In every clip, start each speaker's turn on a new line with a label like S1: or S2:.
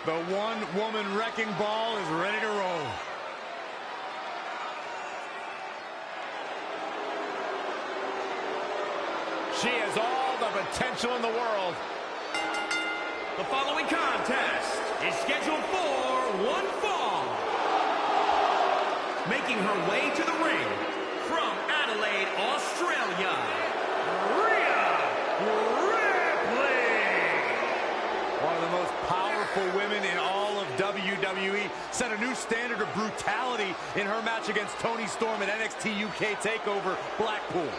S1: The one-woman wrecking ball is ready to roll. She has all the potential in the world.
S2: The following contest is scheduled for one fall. Making her way to the ring from Adelaide, Australia, Rhea Ripley.
S1: One of the most powerful women in all of WWE, set a new standard of brutality in her match against Toni Storm at NXT UK TakeOver Blackpool.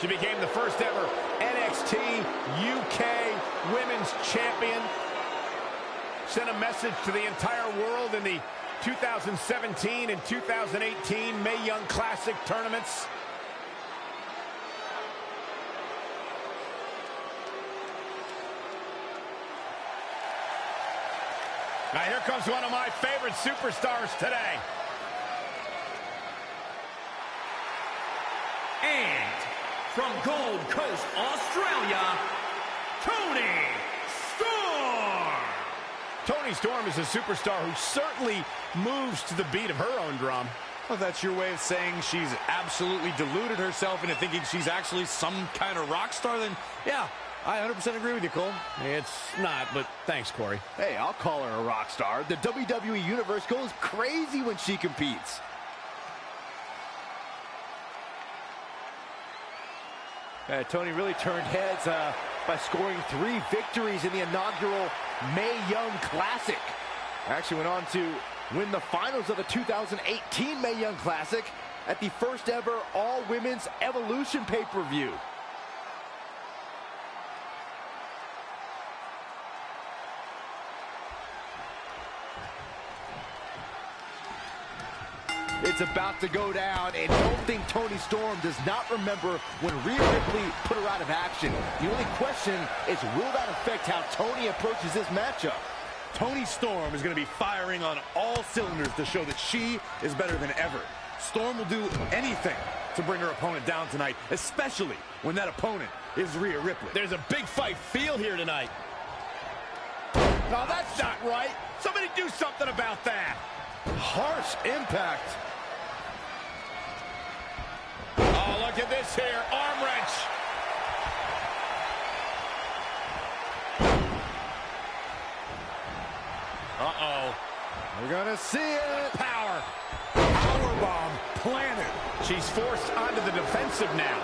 S1: She became the first ever NXT UK Women's Champion. Sent a message to the entire world in the 2017 and 2018 Mae Young Classic tournaments. Now here comes one of my favorite superstars today.
S2: And from Gold Coast, Australia, Toni Storm.
S1: Toni Storm is a superstar who certainly moves to the beat of her own drum. Well, that's your way of saying she's absolutely deluded herself into thinking she's actually some kind of rock star, then yeah, I 100% agree with you, Cole.
S3: It's not, but thanks, Corey.
S4: Hey, I'll call her a rock star. The WWE Universe goes crazy when she competes. Toni really turned heads by scoring 3 victories in the inaugural Mae Young Classic. Actually went on to win the finals of the 2018 Mae Young Classic at the first ever all-women's Evolution pay-per-view. It's about to go down, and don't think Toni Storm does not remember when Rhea Ripley put her out of action. The only question is, will that affect how Toni approaches this matchup?
S1: Toni Storm is going to be firing on all cylinders to show that she is better than ever. Storm will do anything to bring her opponent down tonight, especially when that opponent is Rhea Ripley.
S3: There's a big fight feel here tonight.
S1: No, that's not right. Somebody do something about that.
S4: Harsh impact.
S1: Oh, look at this here. Arm wrench. Uh-oh.
S4: We're going to see it.
S1: Power. Powerbomb planted. She's forced onto the defensive now.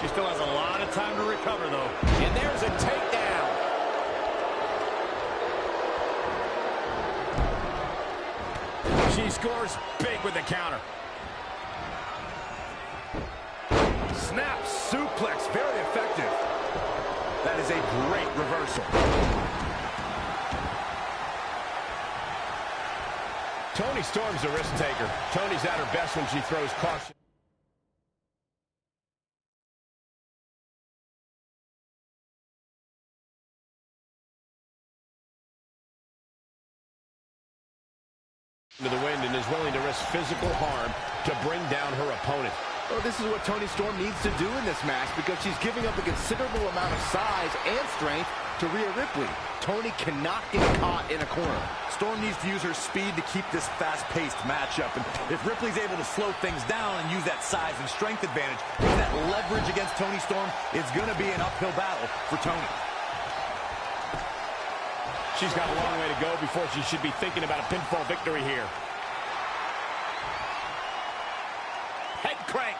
S1: She still has a lot of time to recover, though. And there's a takedown. She scores big with the counter. Snap suplex, very effective. That is a great reversal. Toni Storm's a risk taker. Toni's at her best when she throws caution.
S3: To the wind and is willing to risk physical harm to bring down her opponent.
S4: Well, this is what Toni Storm needs to do in this match because she's giving up a considerable amount of size and strength to Rhea Ripley. Toni cannot get caught in a corner.
S1: Storm needs to use her speed to keep this fast-paced matchup. And if Ripley's able to slow things down and use that size and strength advantage, use that leverage against Toni Storm, it's going to be an uphill battle for Toni.
S3: She's got a long way to go before she should be thinking about a pinfall victory here.
S1: Head crank.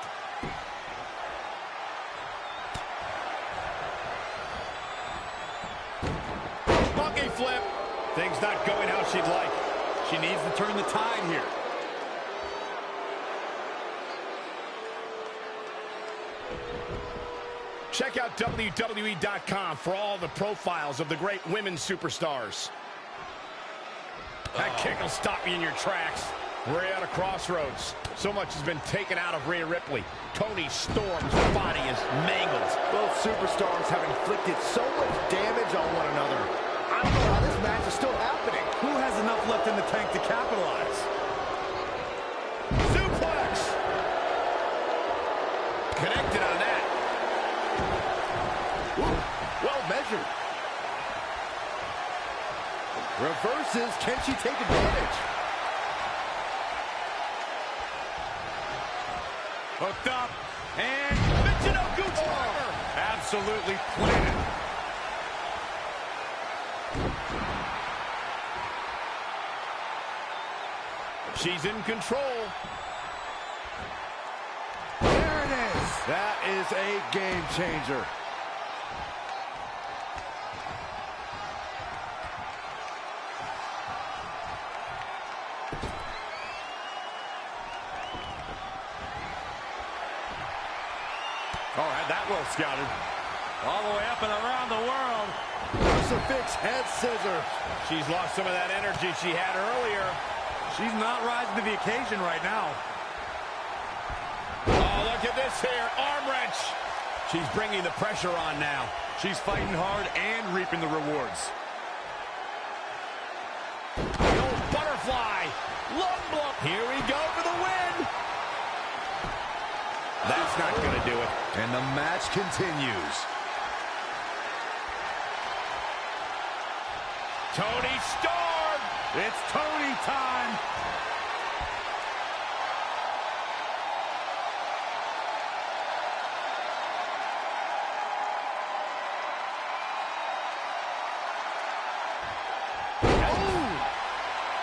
S1: Monkey flip. Things not going how she'd like. She needs to turn the tide here. Check out WWE.com for all the profiles of the great women superstars. That kick will stop you in your tracks. We're at a crossroads. So much has been taken out of Rhea Ripley. Toni Storm's body is mangled.
S4: Both superstars have inflicted so much damage on one another. I don't know how this match is still happening.
S1: Who has enough left in the tank to capitalize? Suplex! Connected on that.
S4: Ooh, well measured. bounces. Can she take advantage?
S3: Hooked up. And Michinoku driver. Absolutely planted. She's in control.
S4: There it is. That is a game changer.
S3: Oh, had that well scouted. All the way up and around the world.
S4: Crucifix head scissors.
S3: She's lost some of that energy she had earlier.
S5: She's not rising to the occasion right now.
S3: Oh, look at this here. Arm wrench. She's bringing the pressure on now.
S5: She's fighting hard and reaping the rewards.
S3: The old butterfly. Lung blow. Here we go for the win. That's not going to do it.
S4: And the match continues.
S3: Toni Storm.
S5: It's Toni time.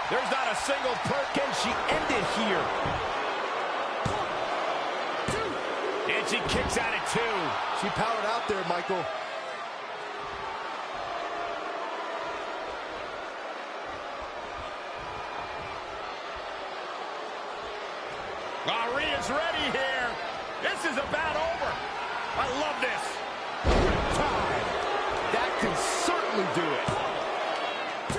S3: There's not a single perk. Can she end it here? And she kicks out at 2.
S4: She powered out there, Michael.
S3: Rhea's ready here. This is about over. I love this.
S4: Time. That can certainly do it.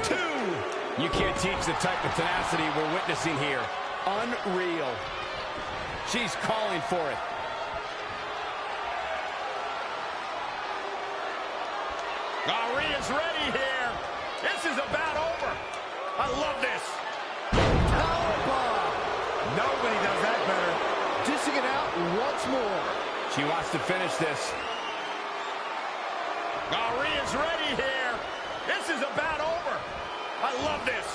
S3: 2. You can't teach the type of tenacity we're witnessing here. Unreal. She's calling for it. Rhea's ready here. This is about over. I love this.
S4: Powerbomb.
S5: Nobody does that better.
S4: Dishing it out once more.
S3: She wants to finish this. Rhea's ready here. This is about over. I love this.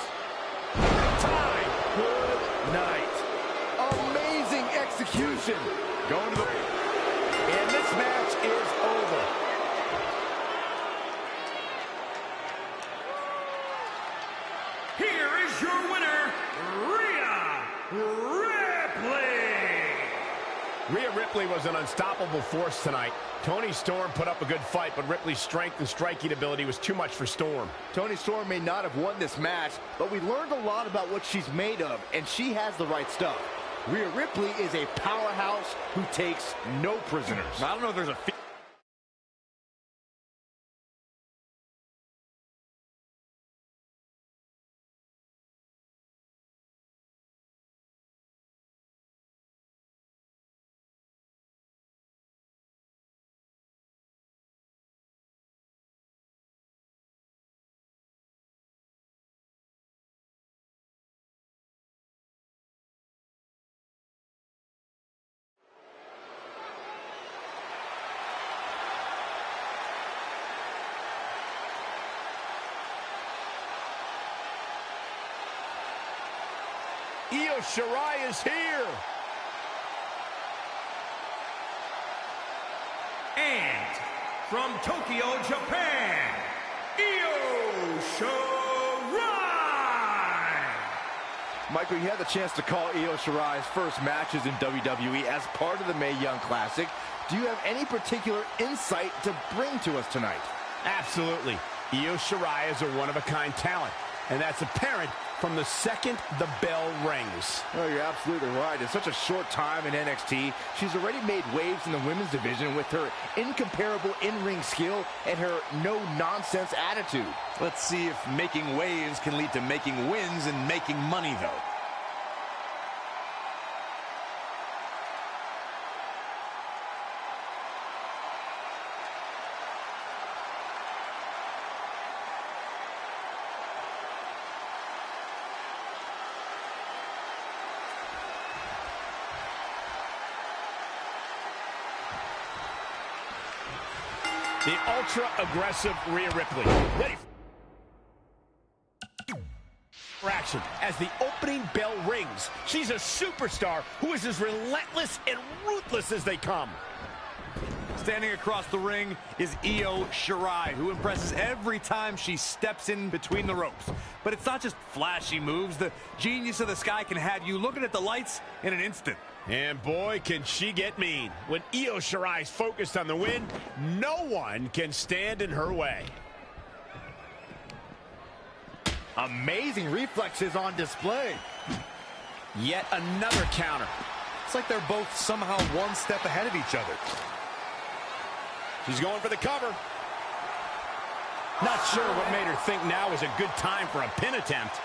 S3: Time.
S4: Good night. Amazing execution.
S5: Going to the...
S4: And this match is over.
S2: Here is your winner, Rhea Ripley.
S3: Rhea Ripley was an unstoppable force tonight. Toni Storm put up a good fight, but Ripley's strength and striking ability was too much for Storm.
S4: Toni Storm may not have won this match, but we learned a lot about what she's made of, and she has the right stuff. Rhea Ripley is a powerhouse who takes no prisoners.
S5: I don't know if there's a...
S3: Io Shirai is here.
S2: And from Tokyo, Japan, Io Shirai.
S4: Michael, you had the chance to call Io Shirai's first matches in WWE as part of the Mae Young Classic. Do you have any particular insight to bring to us tonight?
S3: Absolutely. Io Shirai is a one-of-a-kind talent, and that's apparent from the second the bell rings.
S4: Oh, you're absolutely right. In such a short time in NXT, she's already made waves in the women's division with her incomparable in-ring skill and her no-nonsense attitude.
S5: Let's see if making waves can lead to making wins and making money, though.
S3: The ultra-aggressive Rhea Ripley. Ready.
S1: Action as the opening bell rings. She's a superstar who is as relentless and ruthless as they come.
S5: Standing across the ring is Io Shirai, who impresses every time she steps in between the ropes. But it's not just flashy moves. The genius of the sky can have you looking at the lights in an instant.
S1: And boy, can she get mean. When Io Shirai's focused on the win, no one can stand in her way.
S4: Amazing reflexes on display.
S1: Yet another counter.
S5: It's like they're both somehow one step ahead of each other.
S1: She's going for the cover. Not sure what made her think now was a good time for a pin attempt.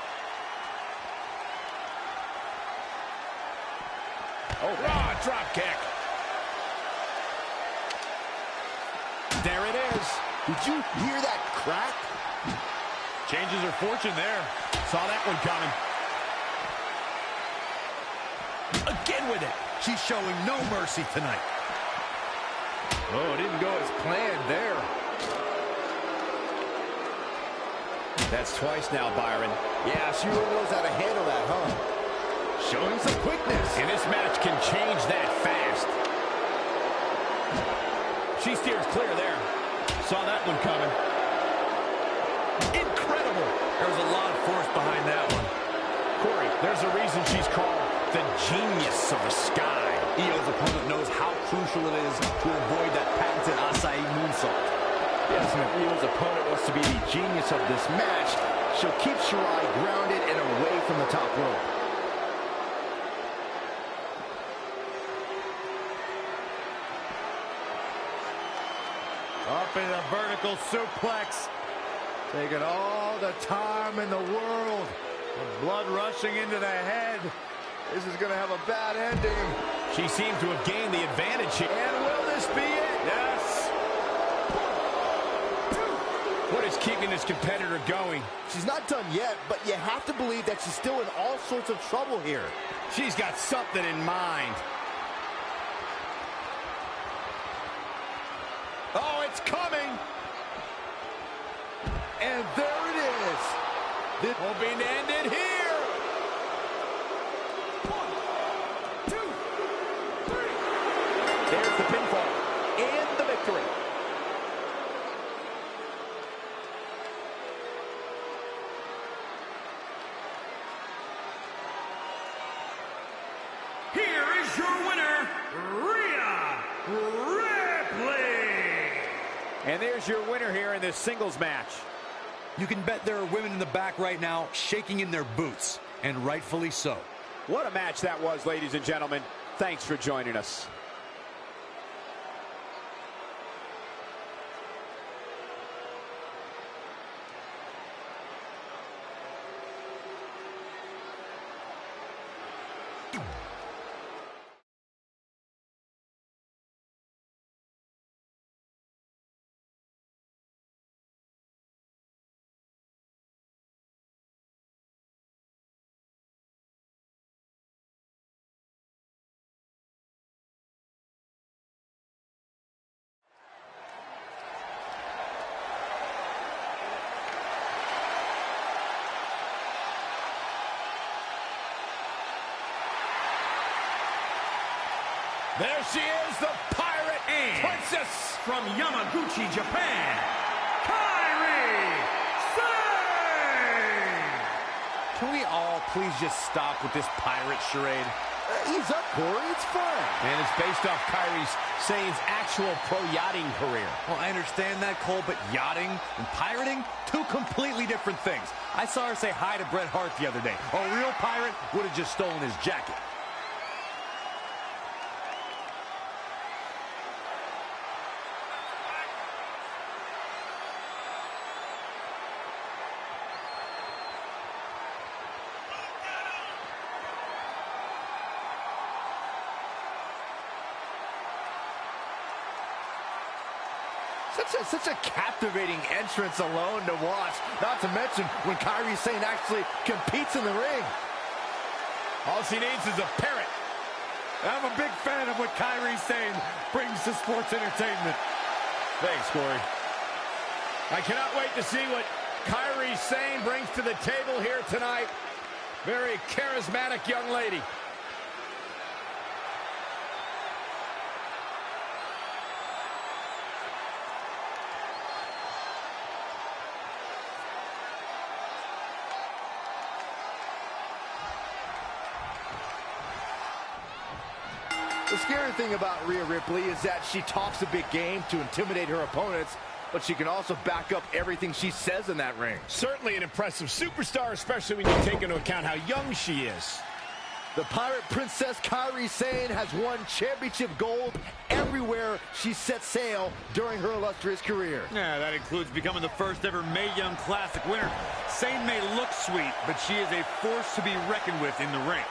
S1: Oh, raw drop kick. There it is.
S4: Did you hear that crack?
S5: Changes her fortune there.
S1: Saw that one coming. Again with it.
S5: She's showing no mercy tonight.
S4: Oh, it didn't go as planned there.
S1: That's twice now, Byron.
S4: Yeah, she really knows how to handle that, huh? Showing some quickness.
S1: And this match can change that fast. She steers clear there. Saw that one coming. Incredible.
S5: There was a lot of force behind that one.
S1: Corey, there's a reason she's called the genius of the sky.
S5: Io's opponent knows how crucial it is to avoid that patented acai moonsault.
S4: Yes, and if Io's opponent wants to be the genius of this match, she'll keep Shirai grounded and away from the top rope. Up in a vertical suplex. Taking all the time in the world. The blood rushing into the head. This is going to have a bad ending.
S1: She seems to have gained the advantage here.
S4: And will this be it?
S1: Yes. What is keeping this competitor going?
S4: She's not done yet, but you have to believe that she's still in all sorts of trouble here.
S1: She's got something in mind. Oh, it's coming.
S4: And there it is.
S1: This will be ended here.
S2: 1, 2, 3.
S1: There's the pinfall and the victory.
S2: Here is your winner, Rhea Ripley.
S1: And there's your winner here in this singles match.
S5: You can bet there are women in the back right now shaking in their boots, and rightfully so.
S1: What a match that was, ladies and gentlemen. Thanks for joining us. There she is, the Pirate
S2: And
S1: Princess.
S2: from Yamaguchi, Japan, Kairi Sane.
S5: Can we all please just stop with this pirate charade?
S4: Ease up, Corey. It's fun.
S1: And it's based off Kairi Sane's actual pro yachting career.
S5: Well, I understand that, Cole, but yachting and pirating, two completely different things. I saw her say hi to Bret Hart the other day. A real pirate would have just stolen his jacket.
S4: Such a captivating entrance alone to watch. Not to mention when Kairi Sane actually competes in the ring.
S1: All she needs is a parrot.
S5: I'm a big fan of what Kairi Sane brings to sports entertainment.
S1: Thanks, Corey. I cannot wait to see what
S3: Kairi Sane brings to the table here tonight. Very charismatic young lady.
S4: The scary thing about Rhea Ripley is that she talks a big game to intimidate her opponents, but she can also back up everything she says in that ring.
S3: Certainly an impressive superstar, especially when you take into account how young she is.
S4: The Pirate Princess Kairi Sane has won championship gold everywhere she set sail during her illustrious career.
S5: Yeah, that includes becoming the first ever Mae Young Classic winner. Sane may look sweet, but she is a force to be reckoned with in the ring.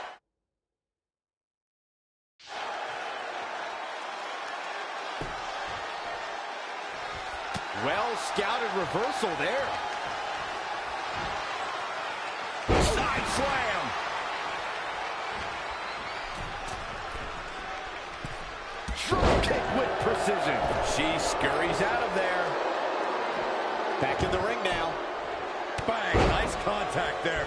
S4: Well-scouted reversal there.
S3: Side slam.
S4: Drop kick with precision.
S3: She scurries out of there. Back in the ring now.
S5: Bang, nice contact there.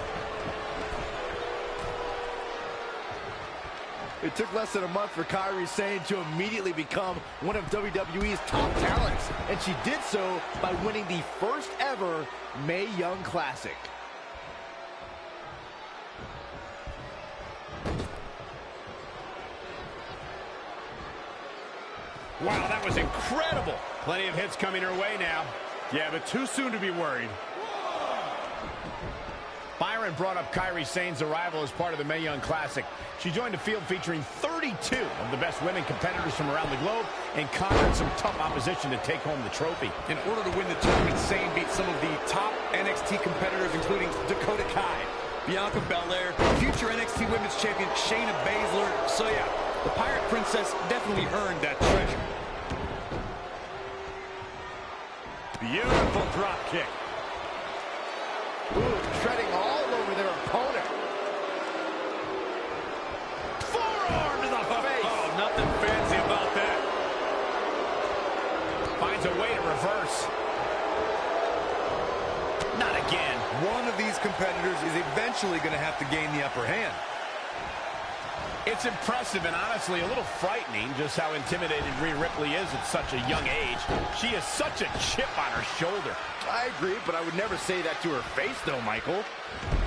S4: It took less than a month for Kairi Sane to immediately become one of WWE's top talents, and she did so by winning the first ever Mae Young Classic.
S3: Wow, that was incredible. Plenty of hits coming her way now.
S5: Yeah, but too soon to be worried.
S3: Byron brought up Kairi Sane's arrival as part of the Mae Young Classic. She joined a field featuring 32 of the best women competitors from around the globe and conquered some tough opposition to take home the trophy.
S5: In order to win the tournament, Sane beat some of the top NXT competitors, including Dakota Kai, Bianca Belair, future NXT Women's Champion Shayna Baszler. So yeah, the Pirate Princess definitely earned that treasure. Beautiful drop kick.
S4: Ooh, treading all over their opponent.
S3: Forearm to the face.
S5: Oh, nothing fancy about that.
S3: Finds a way to reverse. Not again.
S5: One of these competitors is eventually going to have to gain the upper hand.
S3: It's impressive and honestly a little frightening just how intimidated Rhea Ripley is at such a young age. She has such a chip on her shoulder.
S4: I agree, but I would never say that to her face, though, Michael.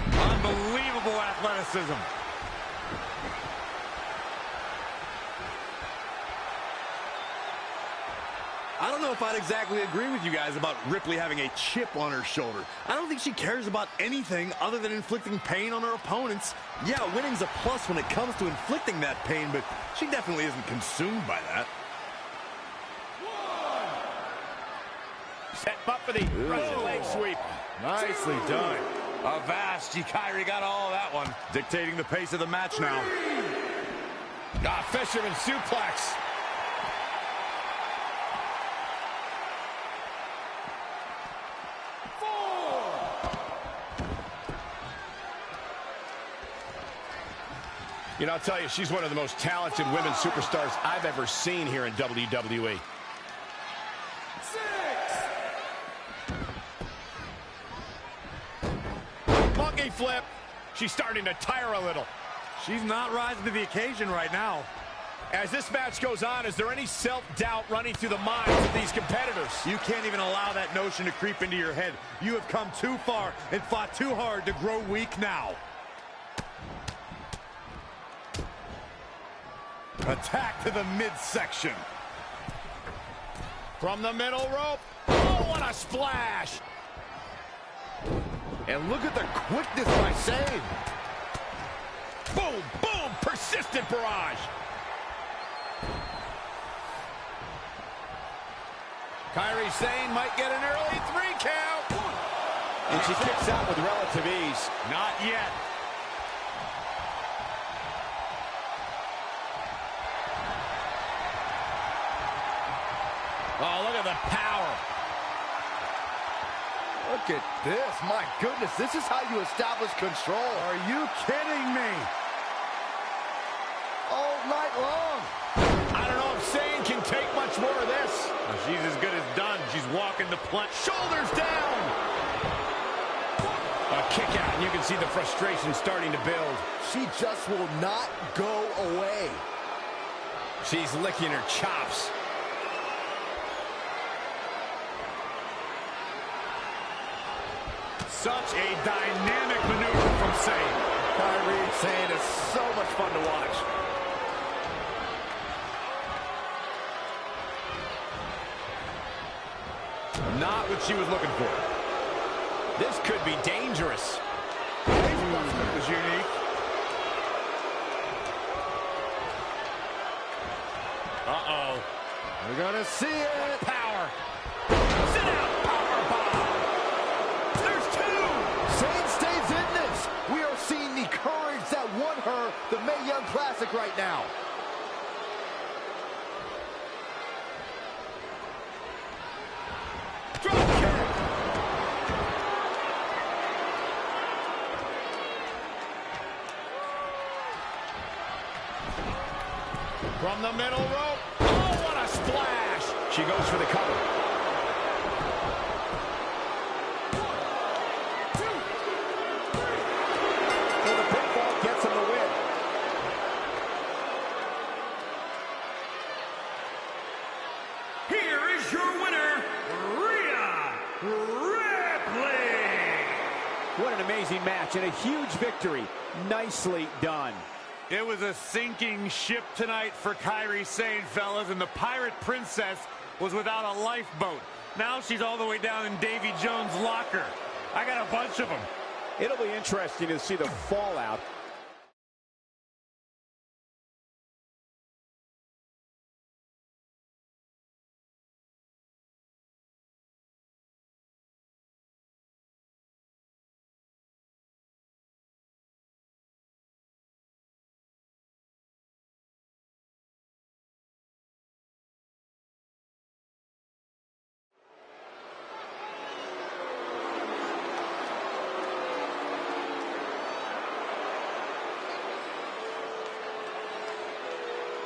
S5: Unbelievable athleticism. I don't know if I'd exactly agree with you guys about Ripley having a chip on her shoulder. I don't think she cares about anything other than inflicting pain on her opponents. Yeah, winning's a plus when it comes to inflicting that pain, but she definitely isn't consumed by that.
S3: Set up for the Russian leg sweep.
S5: Nicely done. Avast, Kairi got all of that one. Dictating the pace of the match now.
S3: Fisherman suplex. You know, I'll tell you, she's one of the most talented women superstars I've ever seen here in WWE. Monkey flip. She's starting to tire a little.
S5: She's not rising to the occasion right now.
S3: As this match goes on, is there any self-doubt running through the minds of these competitors?
S5: You can't even allow that notion to creep into your head. You have come too far and fought too hard to grow weak now. Attack to the midsection.
S3: From the middle rope. Oh, what a splash.
S4: And look at the quickness by Sane.
S3: Boom, boom, persistent barrage. Kairi Sane might get an early 3 count. And she kicks out with relative ease.
S5: Not yet.
S3: Oh, look at the power.
S4: Look at this. My goodness, this is how you establish control.
S5: Are you kidding me?
S4: All night long.
S3: I don't know if Sane can take much more of this.
S5: Well, she's as good as done. She's walking the plank.
S3: Shoulders down. A kick out, and you can see the frustration starting to build.
S4: She just will not go away.
S3: She's licking her chops.
S5: Such a dynamic maneuver from Sane.
S4: Kairi Sane is so much fun to watch.
S5: Not what she was looking for.
S3: This could be dangerous.
S5: It was unique.
S3: Uh-oh.
S4: We're gonna see it.
S3: Power. Sit out. Power bomb. There's two.
S4: Sane stays in this. We are seeing the courage that won her the Mae Young Classic right now.
S3: Drop kick. From the middle rope. Oh, what a splash. She goes for the cover.
S4: 1, 2, 3. So the pinfall gets him the win.
S2: Here is your winner, Rhea Ripley.
S6: What an amazing match and a huge victory. Nicely done.
S5: It was a sinking ship tonight for Kairi Sane, fellas, and the Pirate Princess was without a lifeboat. Now she's all the way down in Davy Jones' locker. I got a bunch of them.
S6: It'll be interesting to see the fallout.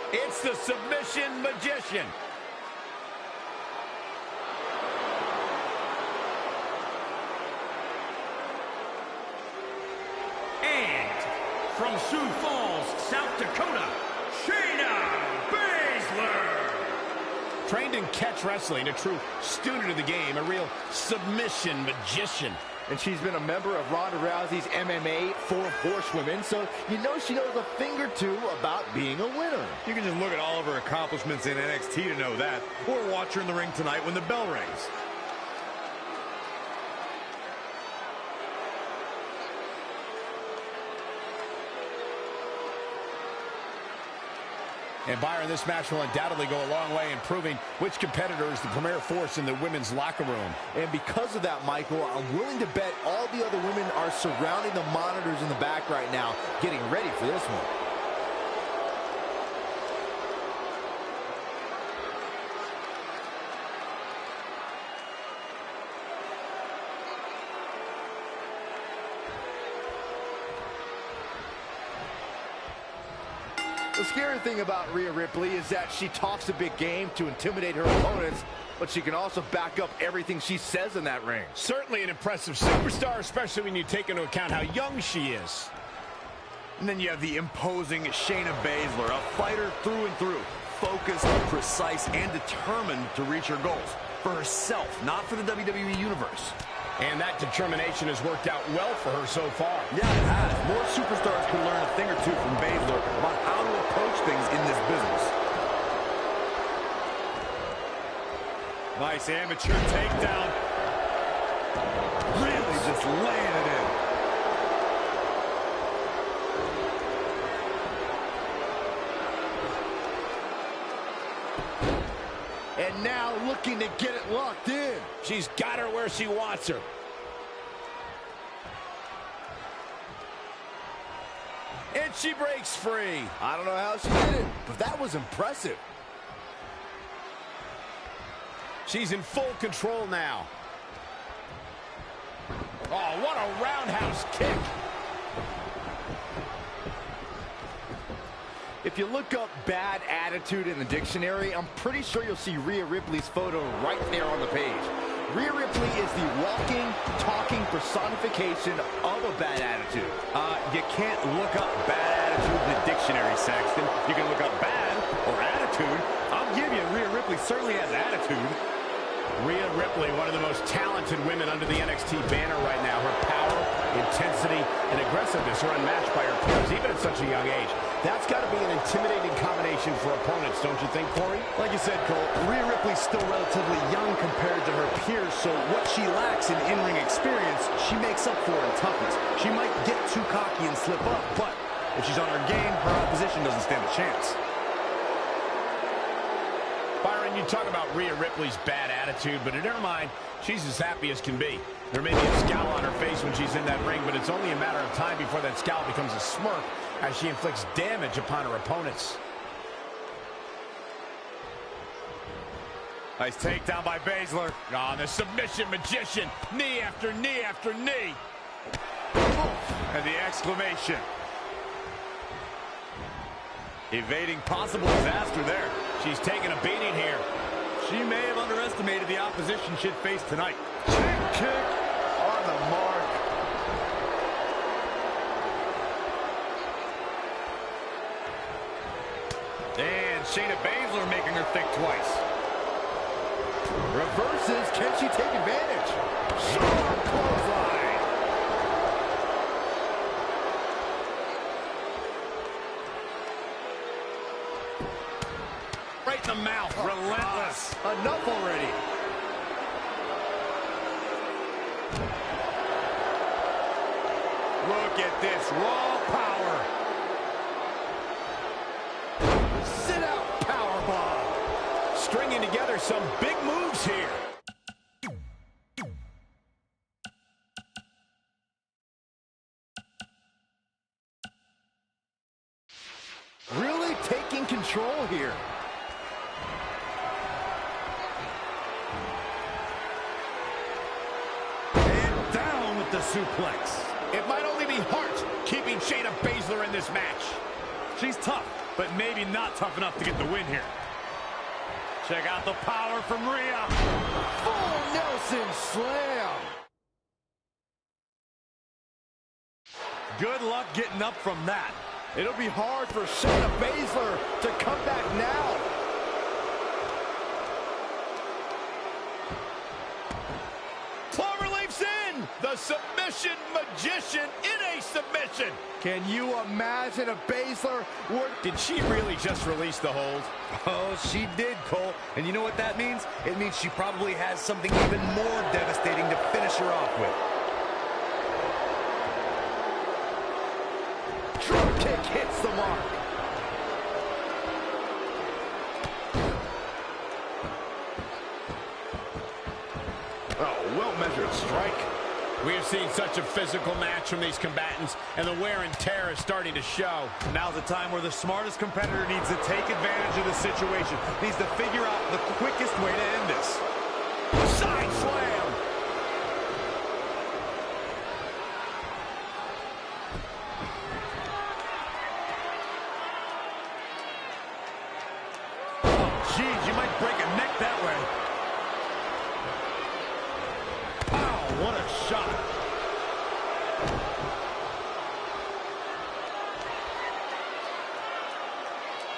S3: It's the submission magician.
S2: And from Sioux Falls, South Dakota, Shayna Baszler.
S3: Trained in catch wrestling, a true student of the game, a real submission magician.
S4: And she's been a member of Ronda Rousey's MMA 4 Horsewomen, so you know she knows a thing or two about being a winner.
S5: You can just look at all of her accomplishments in NXT to know that, or watch her in the ring tonight when the bell rings.
S3: And Byron, this match will undoubtedly go a long way in proving which competitor is the premier force in the women's locker room.
S4: And because of that, Michael, I'm willing to bet all the other women are surrounding the monitors in the back right now, getting ready for this one. The scary thing about Rhea Ripley is that she talks a big game to intimidate her opponents, but she can also back up everything she says in that ring.
S3: Certainly an impressive superstar, especially when you take into account how young she is.
S5: And then you have the imposing Shayna Baszler, a fighter through and through, focused, precise, and determined to reach her goals. For herself, not for the WWE Universe.
S3: And that determination has worked out well for her so far.
S5: Yeah, it has. More superstars can learn a thing or two from Baszler about how to approach things in this business. Nice amateur takedown. Really just laying it in.
S4: And now looking to get it locked in.
S3: She's got her where she wants her. And she breaks free.
S4: I don't know how she did it, but that was impressive.
S3: She's in full control now. Oh, what a roundhouse kick.
S4: If you look up bad attitude in the dictionary, I'm pretty sure you'll see Rhea Ripley's photo right there on the page. Rhea Ripley is the walking, talking personification of a bad attitude.
S5: You can't look up bad attitude in the dictionary, Saxton. You can look up bad or attitude. I'll give you, Rhea Ripley certainly has attitude.
S3: Rhea Ripley, one of the most talented women under the NXT banner right now. Her power, intensity, and aggressiveness are unmatched by her peers, even at such a young age. That's got to be an intimidating combination for opponents, don't you think, Corey?
S5: Like you said, Cole, Rhea Ripley's still relatively young compared to her peers, so what she lacks in in-ring experience, she makes up for in toughness. She might get too cocky and slip up, but if she's on her game, her opposition doesn't stand a chance.
S3: Byron, you talk about Rhea Ripley's bad attitude, but in her mind, she's as happy as can be. There may be a scowl on her face when she's in that ring, but it's only a matter of time before that scowl becomes a smirk as she inflicts damage upon her opponents.
S5: Nice takedown by Baszler.
S3: Oh, the submission magician, knee after knee after knee.
S5: And the exclamation. Evading possible disaster there.
S3: She's taking a beating here.
S5: She may have underestimated the opposition she'd face tonight.
S4: Kick on the mark.
S5: And Shayna Baszler making her think twice.
S4: Reverses. Can she take advantage? Sharp clothesline.
S3: Right in the mouth.
S5: Relentless.
S4: Enough already.
S5: Look at this raw power.
S4: Sit out powerbomb.
S3: Stringing together some big moves here.
S4: Really taking control here.
S5: And down with the suplex.
S3: It might only be heart keeping Shayna Baszler in this match.
S5: She's tough, but maybe not tough enough to get the win here. Check out the power from Rhea.
S4: Full Nelson slam.
S5: Good luck getting up from that.
S4: It'll be hard for Shayna Baszler to come back now.
S3: Clover leaps in. The submission magician in a submission.
S4: Can you imagine a Baszler?
S3: Did she really just release the hold?
S5: Oh, she did, Cole. And you know what that means? It means she probably has something even more devastating to finish her off with.
S4: Drop kick hits the mark.
S3: Oh, well-measured strike. We have seen such a physical match from these combatants, and the wear and tear is starting to show.
S5: Now's the time where the smartest competitor needs to take advantage of the situation. Needs to figure out the quickest way to end this.
S3: Side slam.
S5: Oh, geez, you might break a neck that way. Wow, what a shot.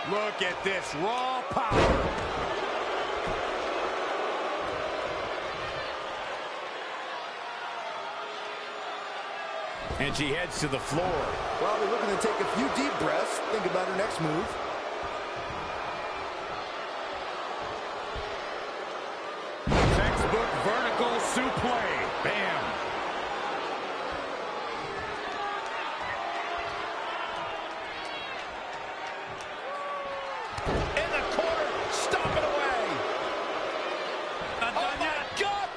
S5: Look at this raw power.
S3: And she heads to the floor.
S4: Probably looking to take a few deep breaths. Think about her next move.
S5: Textbook vertical suplex. Bam.
S3: In the corner, stop it away.
S5: Not
S3: Oh
S5: done
S3: my
S5: yet.
S3: God!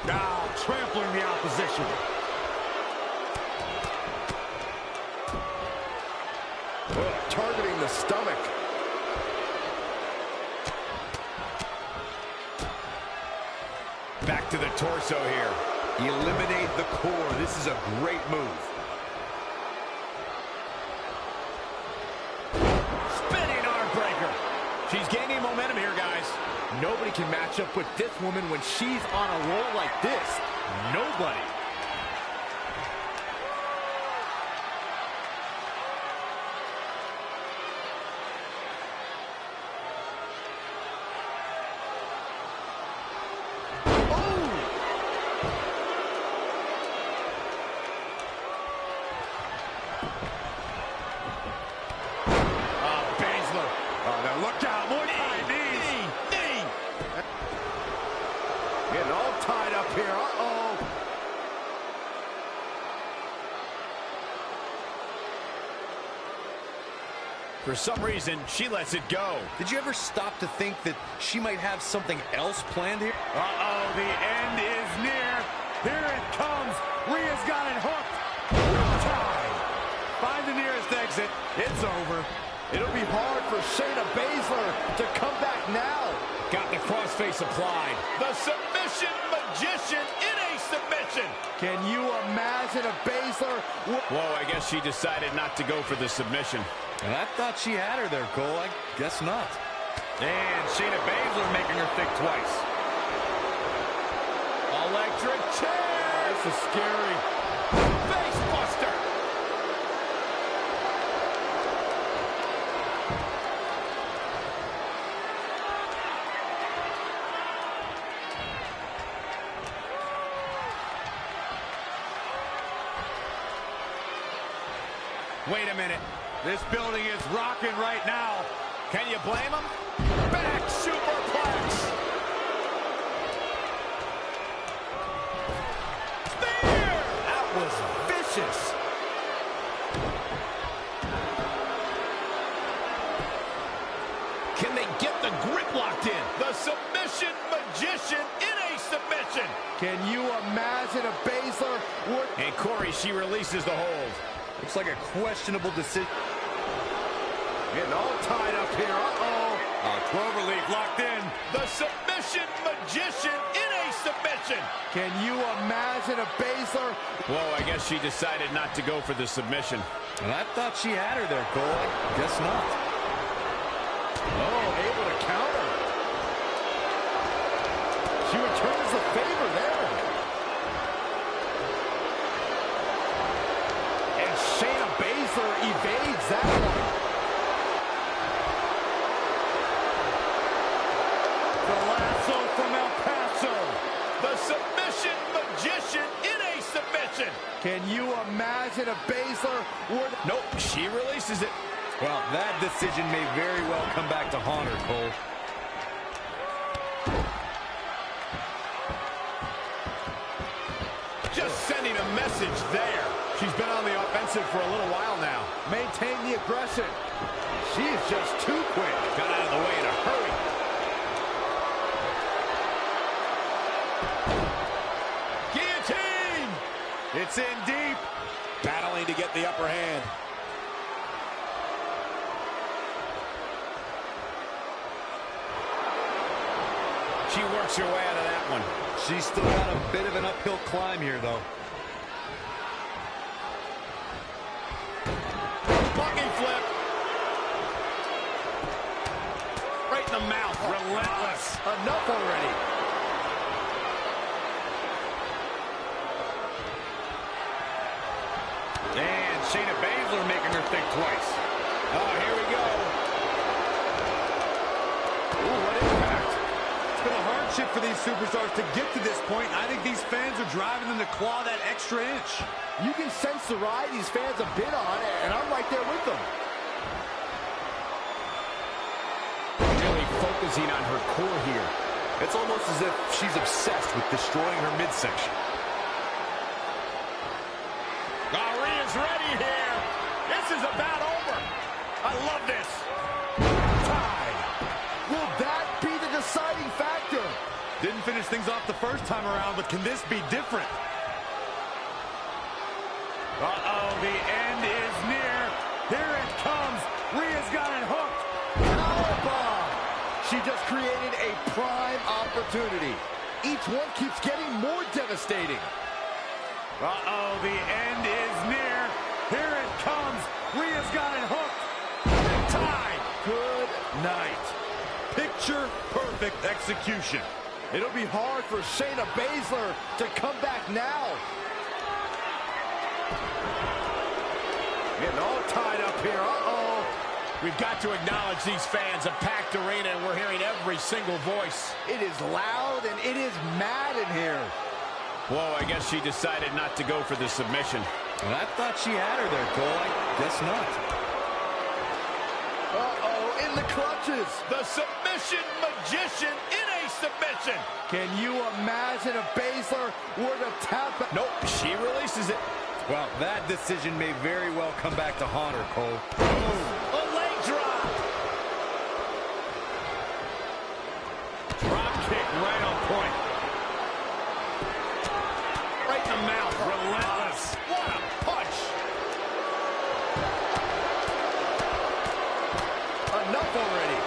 S5: Now trampling the opposition.
S4: Targeting the stomach.
S3: Back to the torso here.
S5: Eliminate the core. This is a great move.
S3: Spinning arm breaker. She's gaining momentum here, guys.
S4: nobody can match up with this woman when she's on a roll like this. Nobody.
S5: Look out, more time, knee.
S4: Getting all tied up here, uh-oh.
S3: For some reason, she lets it go.
S5: Did you ever stop to think that she might have something else planned here? Uh-oh, the end is near. Here it comes. Rhea's got it hooked. Time. Find the nearest exit. It's over.
S4: It'll be hard for Shayna Baszler to come back now.
S3: Got the crossface applied. The submission magician in a submission.
S4: Can you imagine a Baszler?
S3: Whoa, I guess she decided not to go for the submission.
S5: And I thought she had her there, Cole. I guess not. And Shayna Baszler making her think twice.
S3: Electric chair.
S4: This is scary.
S3: Face buster.
S5: Wait a minute. This building is rocking right now.
S3: Can you blame him? Back superplex. Spear.
S4: That was vicious.
S3: Can they get the grip locked in? The submission magician in a submission.
S4: Can you imagine a Baszler?
S3: And Corey, she releases the hold.
S5: Looks like a questionable decision.
S4: Getting all tied up here. Uh-oh.
S5: Cloverleaf locked in.
S3: The submission magician in a submission.
S4: Can you imagine a Baszler?
S3: Whoa, I guess she decided not to go for the submission.
S5: And I thought she had her there, Cole. I guess not.
S4: Oh, able to counter. She returns the favor there. And Shayna Baszler evades that one.
S5: The lasso from El Paso.
S3: The submission magician in a submission.
S4: Can you imagine a Baszler?
S3: Nope, she releases it.
S5: Well, that decision may very well come back to haunt her, Cole.
S3: Just sending a message there. She's been on the offensive for a little while now.
S4: Maintain the aggression. She is just too quick.
S3: Got out of the way in a hurry. Guillotine!
S5: It's in deep.
S3: Battling to get the upper hand. She works her way out of that one.
S5: She's still got a bit of an uphill climb here, though.
S3: Monkey flip. Right in the mouth.
S5: Relentless.
S4: Enough already.
S5: And Shayna Baszler making her think twice.
S3: Oh, here we go.
S5: Ooh, what impact. It's been a hardship for these superstars to get to this point. I think these fans are driving them to claw that extra inch.
S4: You can sense the ride these fans have been on, and I'm right there with them.
S3: Really focusing on her core here.
S5: It's almost as if she's obsessed with destroying her midsection.
S3: Rhea's ready here. This is about over. I love this.
S4: Tied. Will that be the deciding factor?
S5: Didn't finish things off the first time around, but can this be different? Uh-oh, the end is near. Here it comes. Rhea's got it hooked.
S4: Powerbomb. She just created a prime opportunity. Each one keeps getting more devastating.
S5: Uh-oh, the end is near. Here it comes. Rhea's got it hooked. Tied.
S4: Good night.
S5: Picture-perfect execution.
S4: It'll be hard for Shayna Baszler to come back now. Getting all tied up here. Uh-oh.
S3: We've got to acknowledge these fans, a packed arena, and we're hearing every single voice.
S4: It is loud and it is mad in here.
S3: Whoa, I guess she decided not to go for the submission.
S5: Well, I thought she had her there, Cole. I guess not.
S4: Uh-oh, in the clutches.
S3: The submission magician in a submission.
S4: Can you imagine if Baszler were to tap?
S3: Nope, she releases it.
S5: Well, that decision may very well come back to haunt her, Cole.
S3: A leg drop.
S5: Drop kick right on point.
S3: Right in the mouth.
S5: Relentless.
S3: What a punch.
S4: Enough already.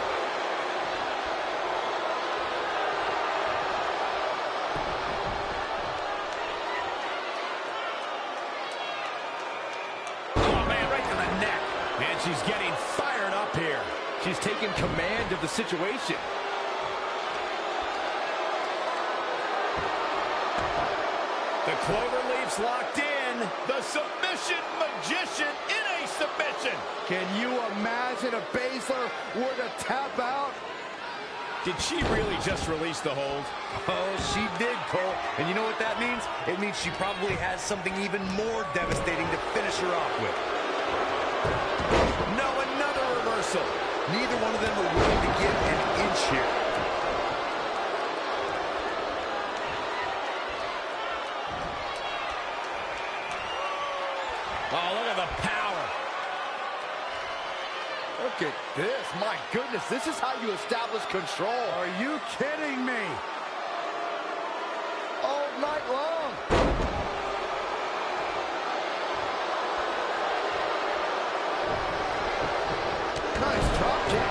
S3: Oh, man, right to the neck. And she's getting fired up here.
S4: She's taking command of the situation.
S3: The cloverleaf's locked in. The submission magician in a submission.
S4: Can you imagine if Baszler were to tap out?
S3: Did she really just release the hold?
S5: Oh, she did, Cole. And you know what that means? It means she probably has something even more devastating to finish her off with.
S3: No, another reversal.
S5: Neither one of them are willing to give an inch here.
S3: Oh, look at the power.
S4: Look at this. My goodness, this is how you establish control.
S5: Are you kidding me?
S4: All night long. Nice drop kick.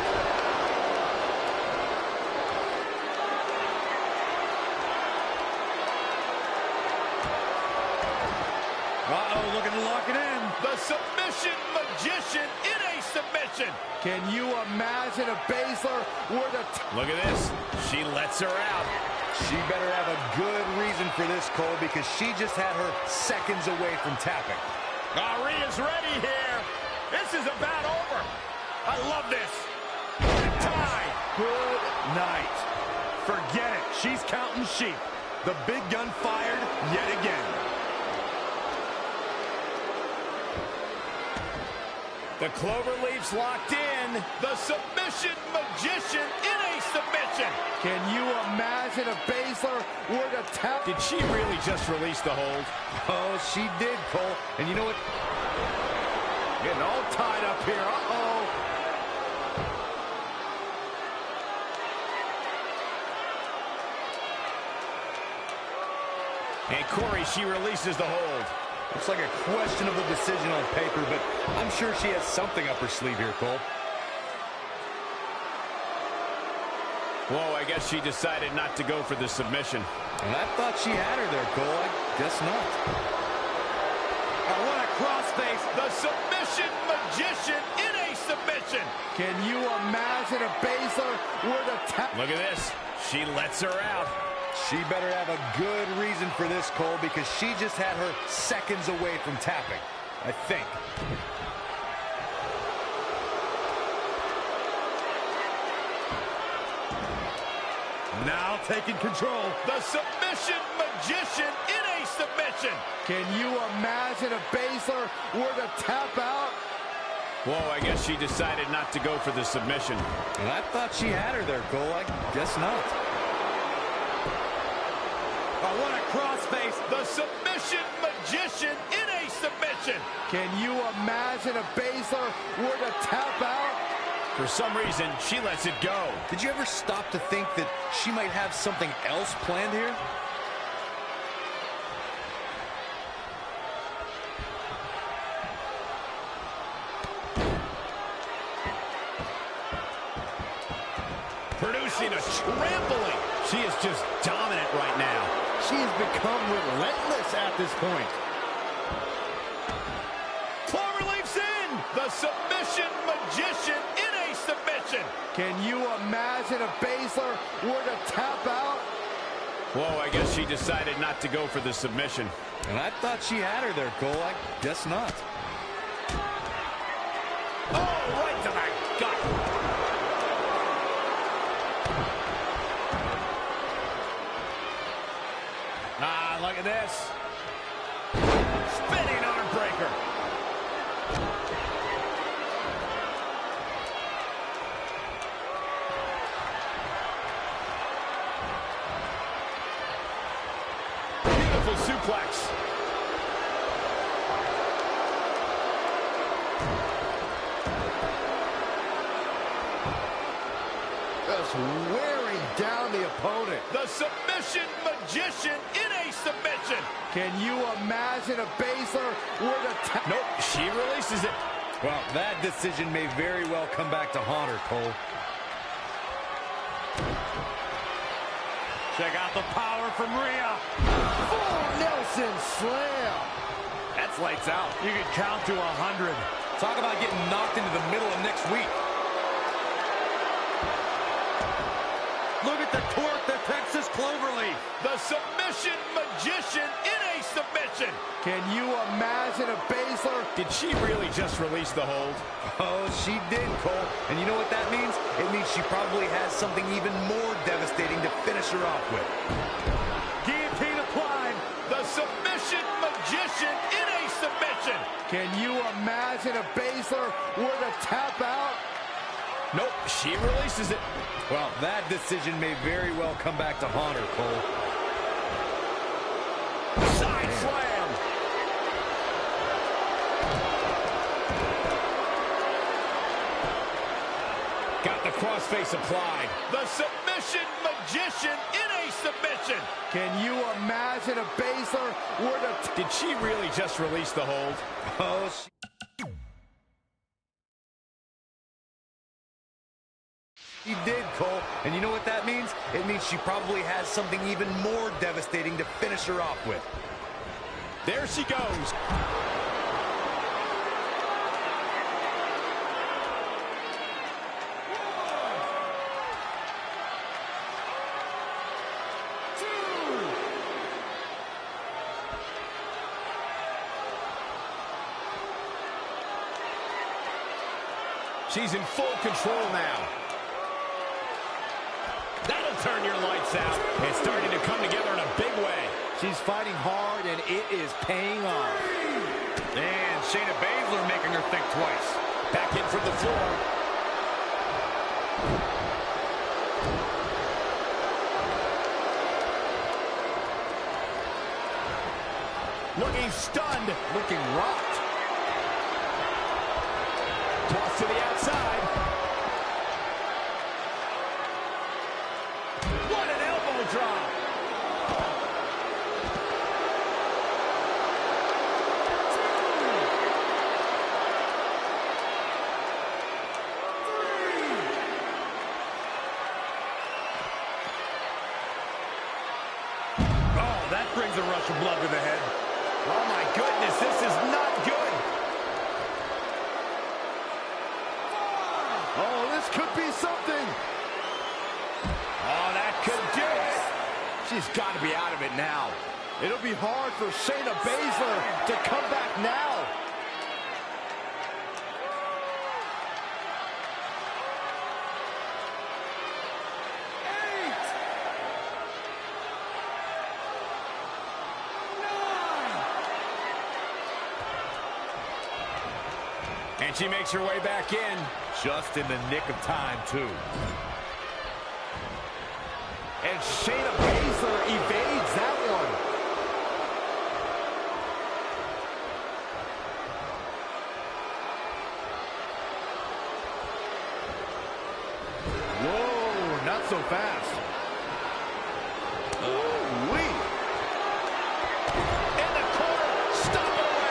S5: Uh-oh, looking to lock it in.
S3: The submission magician in a submission.
S4: Can you imagine if Baszler were to...
S3: Look at this. She lets her out.
S5: She better have a good reason for this, Cole, because she just had her seconds away from tapping.
S3: Rhea's ready here. This is about over. I love this. Tie.
S5: Good night. Forget it. She's counting sheep. The big gun fired yet again.
S3: The cloverleaf's locked in. The submission magician in a submission.
S4: Can you imagine if Baszler were to tap?
S3: Did she really just release the hold?
S5: Oh, she did, Cole. And you know what?
S4: Getting all tied up here. Uh-oh.
S3: And Corey, she releases the hold.
S5: Looks like a questionable decision on paper, but I'm sure she has something up her sleeve here, Cole.
S3: Whoa, I guess she decided not to go for the submission.
S5: And I thought she had her there, Cole. I guess not.
S3: Oh, what a crossface. The submission magician in a submission.
S4: Can you imagine if Baszler were to tap?
S3: Look at this. She lets her out.
S5: She better have a good reason for this, Cole, because she just had her seconds away from tapping, I think.
S4: Now taking control.
S3: The submission magician in a submission.
S4: Can you imagine if Baszler were to tap out?
S3: Whoa, I guess she decided not to go for the submission.
S5: And I thought she had her there, Cole. I guess not.
S3: Oh, what a crossface. The submission magician in a submission.
S4: Can you imagine if Baszler were to tap out?
S3: For some reason, she lets it go.
S5: Did you ever stop to think that she might have something else planned here?
S3: Producing a trampling. She is just dominant right now.
S4: She has become relentless at this point.
S3: Cloverleaf's in. The submission magician in a
S1: submission.
S4: Can you imagine if Baszler were to tap out?
S3: Whoa, I guess she decided not to go for the submission.
S5: And I thought she had her there, Cole. I guess not.
S1: Oh, right to the gut.
S3: Ah, look at this.
S1: Spinning arm breaker. Beautiful suplex.
S4: Just wearing down the opponent.
S1: The submission magician in a submission.
S4: Can you imagine if Baszler were to tap?
S1: Nope, she releases it.
S5: Well, that decision may very well come back to haunt her, Cole.
S1: Check out the power from Rhea.
S4: Full Nelson slam.
S5: That's lights out. You can count to 100. Talk about getting knocked into the middle of next week. Look at the torque, the Texas Cloverleaf.
S1: The submission magician in a submission.
S4: Can you imagine if Baszler?
S3: Did she really just release the hold?
S5: Oh, she did, Cole. And you know what that means? It means she probably has something even more devastating to finish her off with.
S1: Guillotine applied. The submission magician in a submission.
S4: Can you imagine if Baszler were to tap out?
S3: Nope, she releases it.
S5: Well, that decision may very well come back to haunt her, Cole.
S1: Side slam.
S3: Got the crossface applied.
S1: The submission magician in a submission.
S4: Can you imagine if Baszler were to?
S3: Did she really just release the hold?
S5: Oh, she did, Cole. And you know what that means? It means she probably has something even more devastating to finish her off with.
S3: There she goes. She's in full control now. That'll turn your lights out. It's starting to come together in a big way.
S4: She's fighting hard, and it is paying off.
S5: And Shayna Baszler making her think twice.
S3: Back in from the floor.
S1: Looking stunned.
S4: Looking rocked.
S1: Toss to the outside. What an elbow drop.
S5: Oh, that brings a rush of blood to the head.
S1: Oh my goodness, this is not good.
S4: Oh, this could be something.
S1: Oh, that could do it.
S4: She's got to be out of it now. It'll be hard for Shayna Baszler to come back now.
S3: And she makes her way back in.
S5: Just in the nick of time, too.
S4: And Shayna Baszler evades that one. Whoa, not so fast. Ooh-wee.
S1: In the corner, stop it away.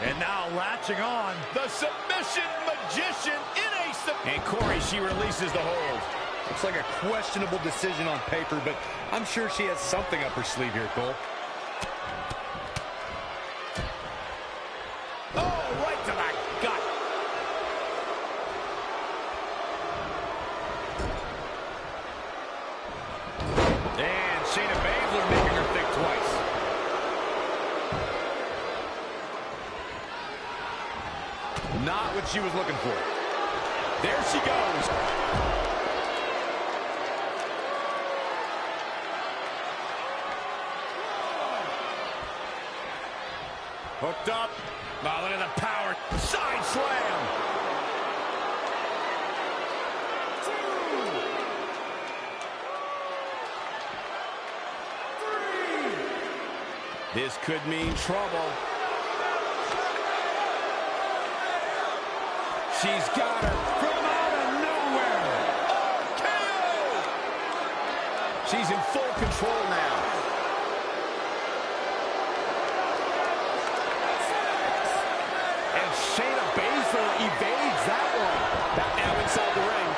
S5: And now latching on.
S1: The submission magician in a submission.
S3: And Corey, she releases the hold.
S5: Looks like a questionable decision on paper, but I'm sure she has something up her sleeve here, Cole. Shayna Baszler making her think twice. Not what she was looking for.
S3: There she goes. Hooked up. Oh, look at the power. Side slam. This could mean trouble. She's got her from out of nowhere. Oh, KO! She's in full control now. And Shayna Baszler evades that one. Back now inside the ring.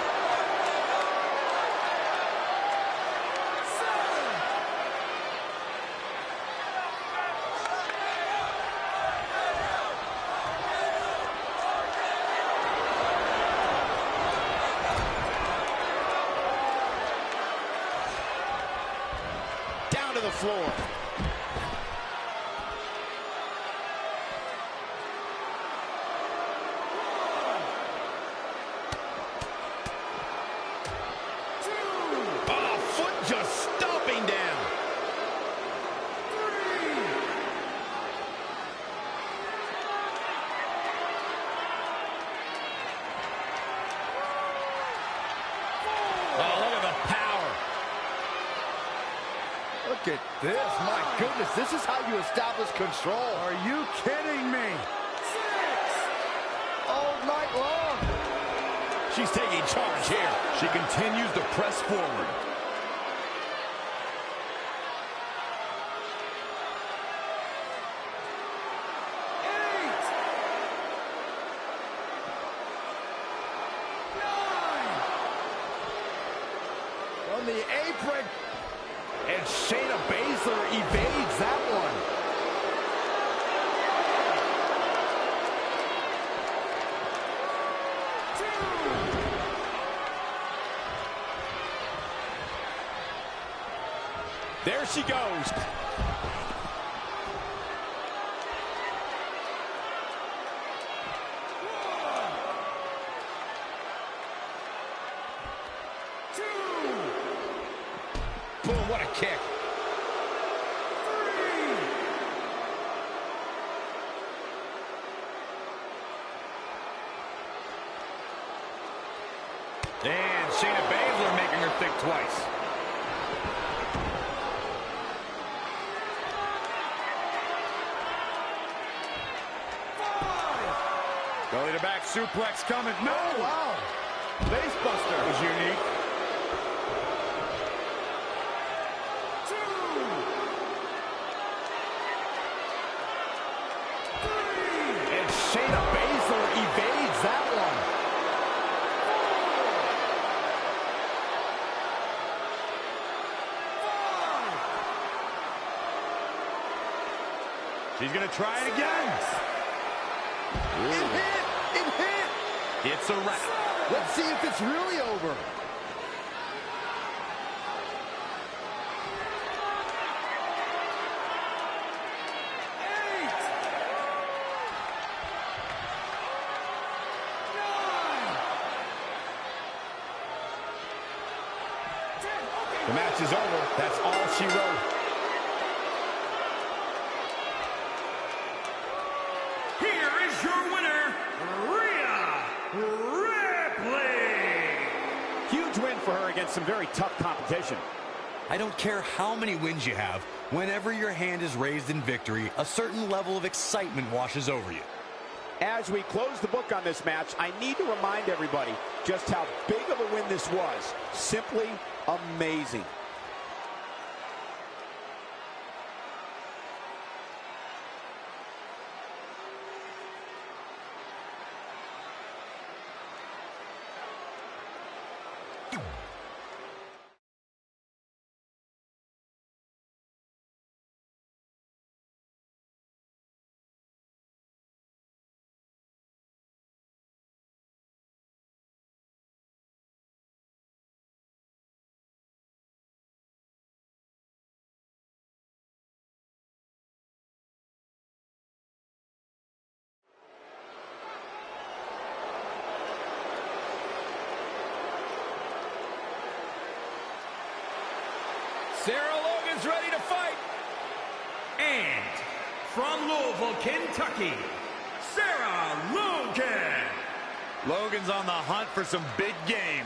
S3: Down to the floor. Just stomping down. Oh, look at the power.
S4: Look at this. My goodness, this is how you establish control.
S3: Are you kidding me?
S4: All night long.
S3: She's taking charge here.
S5: She continues to press forward.
S4: On the apron. And Shayna Baszler evades that one.
S3: There she goes. Boom, what a kick.
S5: And Shayna Baszler making her think twice. Belly to back suplex coming. No!
S4: Oh, wow. Face buster.
S5: Was unique.
S4: And Shayna Baszler evades that one.
S5: She's going to try it again.
S4: It hit. It hit.
S5: It's a wrap.
S4: Let's see if it's really over.
S3: The match is over. That's all she wrote.
S2: Here is your winner, Rhea Ripley.
S6: Huge win for her against some very tough competition.
S5: I don't care how many wins you have. Whenever your hand is raised in victory, a certain level of excitement washes over you.
S6: As we close the book on this match, I need to remind everybody just how big of a win this was. Simply amazing.
S1: Sarah Logan's ready to fight.
S2: And from Louisville, Kentucky, Sarah Logan.
S5: Logan's on the hunt for some big game.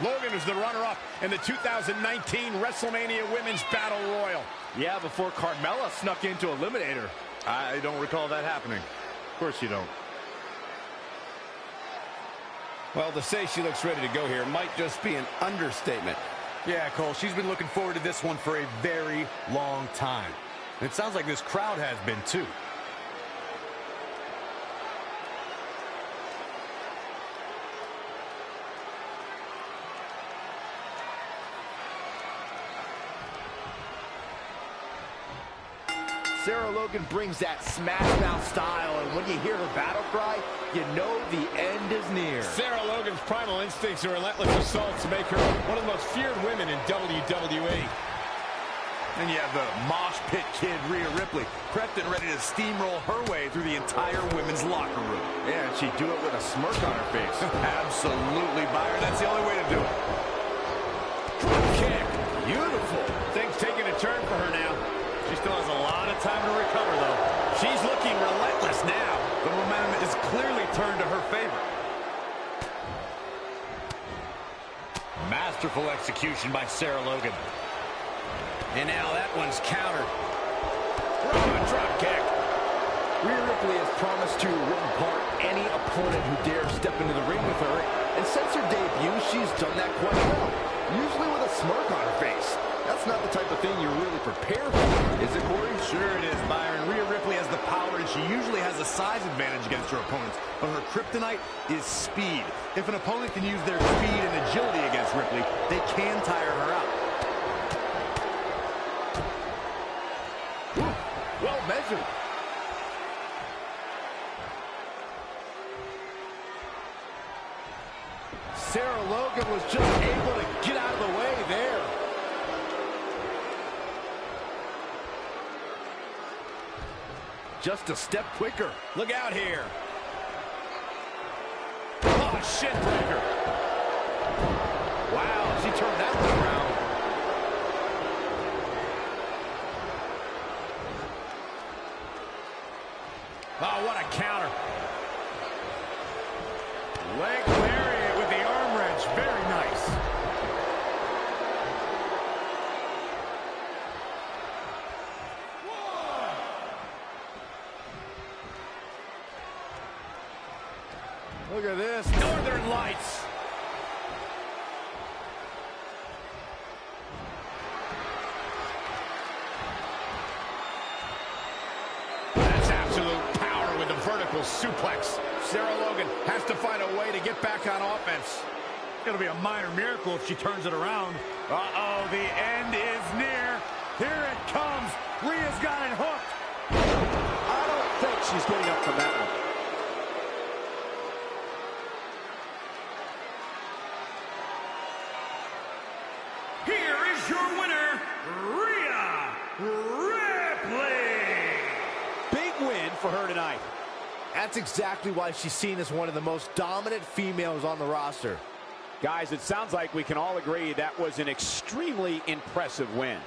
S3: Logan is the runner-up in the 2019 WrestleMania Women's Battle Royal.
S4: Yeah, before Carmella snuck in to eliminate her.
S5: I don't recall that happening. Of course you don't.
S1: Well, to say she looks ready to go here might just be an understatement.
S5: Yeah, Cole, she's been looking forward to this one for a very long time. And it sounds like this crowd has been too.
S4: Sarah Logan brings that smash mouth style, and when you hear her battle cry, you know the end is near.
S1: Sarah Logan's primal instincts and relentless assaults make her one of the most feared women in WWE.
S5: And you have the mosh pit kid, Rhea Ripley, prepped and ready to steamroll her way through the entire women's locker room.
S4: Yeah, and she'd do it with a smirk on her face.
S5: Absolutely, Byron. That's the only way to do it.
S1: Drop kick. Beautiful. Things taking a turn for her now.
S5: She still has a lot of time to recover, though.
S1: She's looking relentless now.
S5: The momentum is clearly turned to her favor. Masterful execution by Sarah Logan.
S1: And now that one's countered. Drop kick.
S4: Rhea Ripley has promised to rip apart any opponent who dares step into the ring with her, and since her debut, she's done that quite well, usually with a smirk on her face. That's not the type of thing you really prepare for, is it, Corey?
S5: Sure it is, Byron. Rhea Ripley has the power, and she usually has a size advantage against her opponents, but her kryptonite is speed. If an opponent can use their speed and agility against Ripley, they can tire her out.
S4: Ooh, well measured. Sarah Logan was just able to get out of the way there. Just a step quicker.
S1: Look out here. Oh, shit breaker.
S4: Wow, she turned that one around.
S1: Oh, what a counter.
S5: Leg lariat with the arm wrench. Very nice.
S4: Look at this.
S1: Northern Lights. That's absolute power with the vertical suplex. Sarah Logan has to find a way to get back on offense.
S5: It'll be a minor miracle if she turns it around. Uh-oh, the end is near. Here it comes. Rhea's got it hooked.
S6: I don't think she's getting up from that one.
S2: Here is your winner, Rhea Ripley.
S6: Big win for her tonight.
S4: That's exactly why she's seen as one of the most dominant females on the roster.
S6: Guys, it sounds like we can all agree that was an extremely impressive win.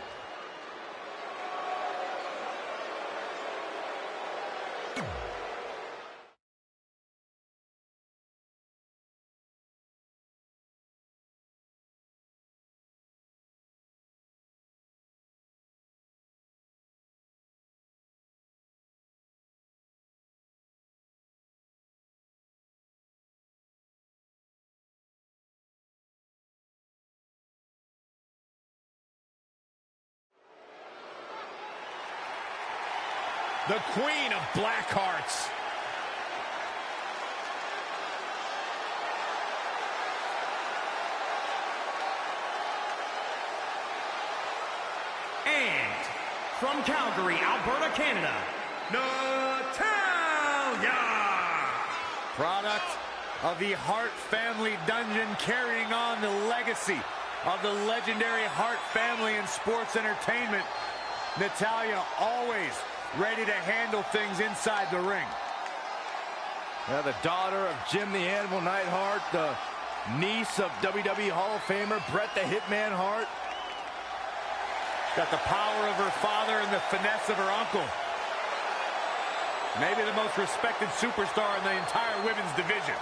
S1: The Queen of Black Hearts.
S2: And from Calgary, Alberta, Canada, Natalya.
S5: Product of the Hart family dungeon, carrying on the legacy of the legendary Hart family in sports entertainment. Natalya always ready to handle things inside the ring.
S4: Yeah, the daughter of Jim the Animal Neidhart, the niece of WWE Hall of Famer Bret the Hitman Hart.
S5: Got the power of her father and the finesse of her uncle. Maybe the most respected superstar in the entire women's division.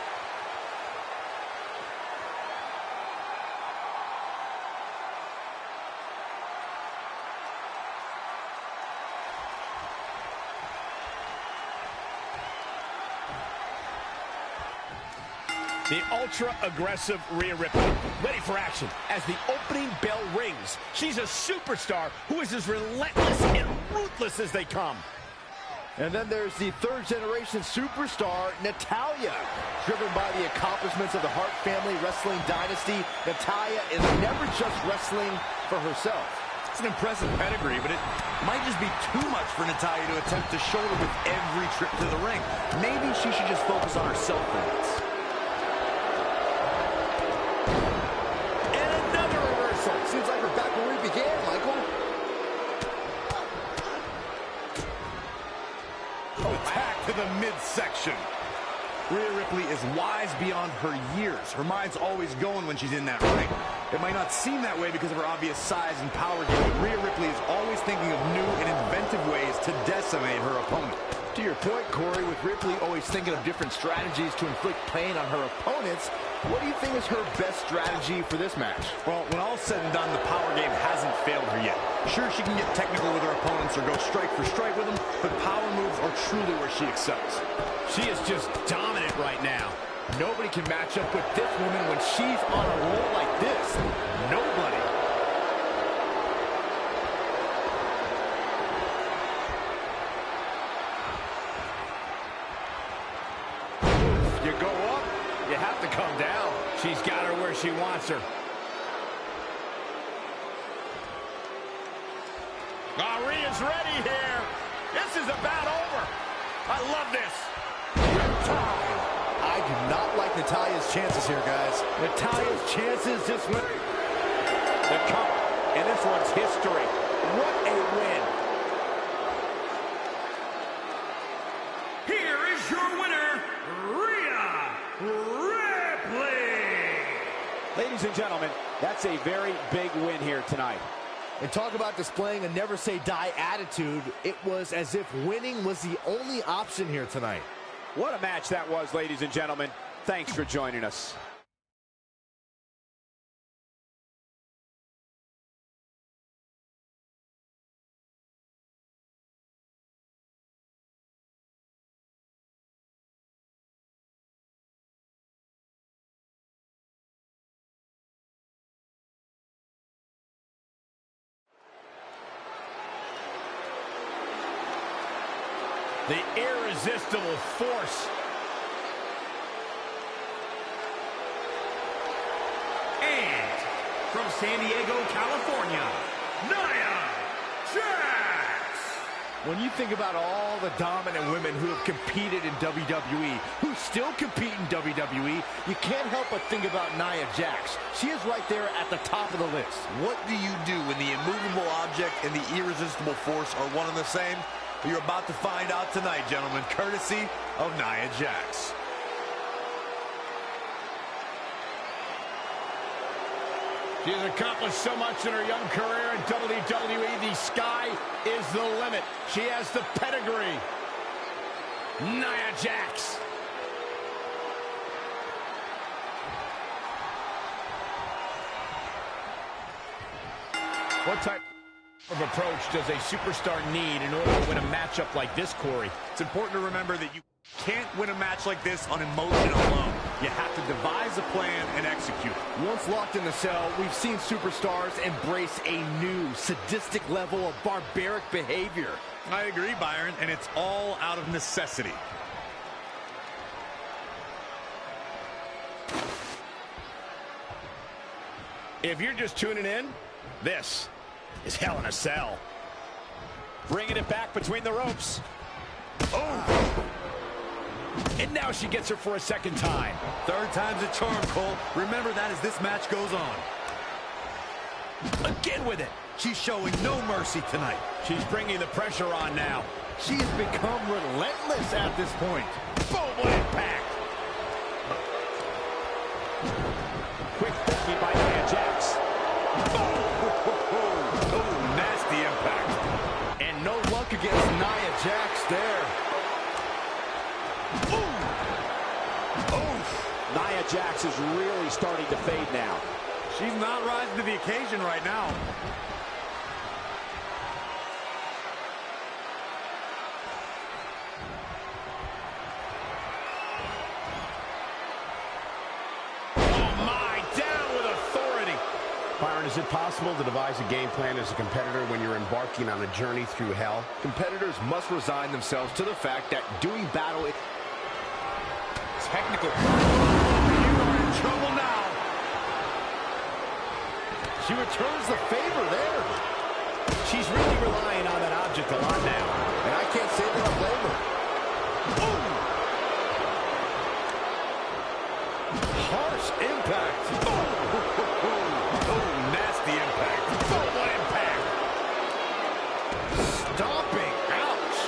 S3: The ultra-aggressive Rhea Ripley, ready for action as the opening bell rings. She's a superstar who is as relentless and ruthless as they come.
S4: And then there's the third-generation superstar, Natalya. Driven by the accomplishments of the Hart family wrestling dynasty, Natalya is never just wrestling for herself.
S5: It's an impressive pedigree, but it might just be too much for Natalya to attempt to shoulder with every trip to the ring. Maybe she should just focus on herself for once.
S4: Seems like we're back where we began, Michael.
S5: Attack to the midsection. Rhea Ripley is wise beyond her years. Her mind's always going when she's in that ring. It might not seem that way because of her obvious size and power game, but Rhea Ripley is always thinking of new and inventive ways to decimate her opponent.
S4: To your point, Corey, with Ripley always thinking of different strategies to inflict pain on her opponents, what do you think is her best strategy for this match?
S5: Well, when all's said and done, the power game hasn't failed her yet. Sure, she can get technical with her opponents or go strike for strike with them, but power moves are truly where she excels.
S3: She is just dominant right now.
S4: Nobody can match up with this woman when she's on a roll like this. Nobody.
S3: You go up, you have to come down. She's got her where she wants her. Rhea's ready here. This is about over. I love this.
S4: I do not like Natalya's chances here, guys. Natalya's chances just went.
S3: The cover, and this one's history. What a win.
S2: Here is your winner, Rhea Ripley.
S6: Ladies and gentlemen, that's a very big win here tonight.
S4: And talk about displaying a never-say-die attitude. It was as if winning was the only option here tonight.
S6: What a match that was, ladies and gentlemen. Thanks for joining us.
S3: The irresistible force.
S2: And from San Diego, California, Nia Jax.
S4: When you think about all the dominant women who have competed in WWE, who still compete in WWE, you can't help but think about Nia Jax. She is right there at the top of the list.
S5: What do you do when the immovable object and the irresistible force are one and the same? You're about to find out tonight, gentlemen, courtesy of Nia Jax.
S3: She has accomplished so much in her young career in WWE. The sky is the limit. She has the pedigree. Nia Jax. What type of approach does a superstar need in order to win a matchup like this, Corey?
S5: It's important to remember that you can't win a match like this on emotion alone. You have to devise a plan and execute.
S4: Once locked in the cell, we've seen superstars embrace a new, sadistic level of barbaric behavior.
S5: I agree, Byron, and it's all out of necessity.
S3: If you're just tuning in, this is Hell in a Cell. Bringing it back between the ropes. Oh! And now she gets her for a second time.
S5: Third time's a charm, Cole. Remember that as this match goes on.
S3: Again with it.
S5: She's showing no mercy tonight.
S3: She's bringing the pressure on now.
S4: She has become relentless at this point.
S3: Boom, what impact. Quick thinking by Nia Jax.
S5: Oh, nasty
S6: Jax is really starting to fade now.
S5: She's not rising to the occasion right now.
S3: Byron, is it possible to devise a game plan as a competitor when you're embarking on a journey through hell?
S4: Competitors must resign themselves to the fact that doing battle is
S5: technical. You are in trouble now.
S4: She returns the favor there.
S3: She's really relying on that object a lot now.
S4: And I can't say that I blame her. Harsh impact.
S5: Nasty impact.
S3: Full impact.
S4: Stomping. Ouch.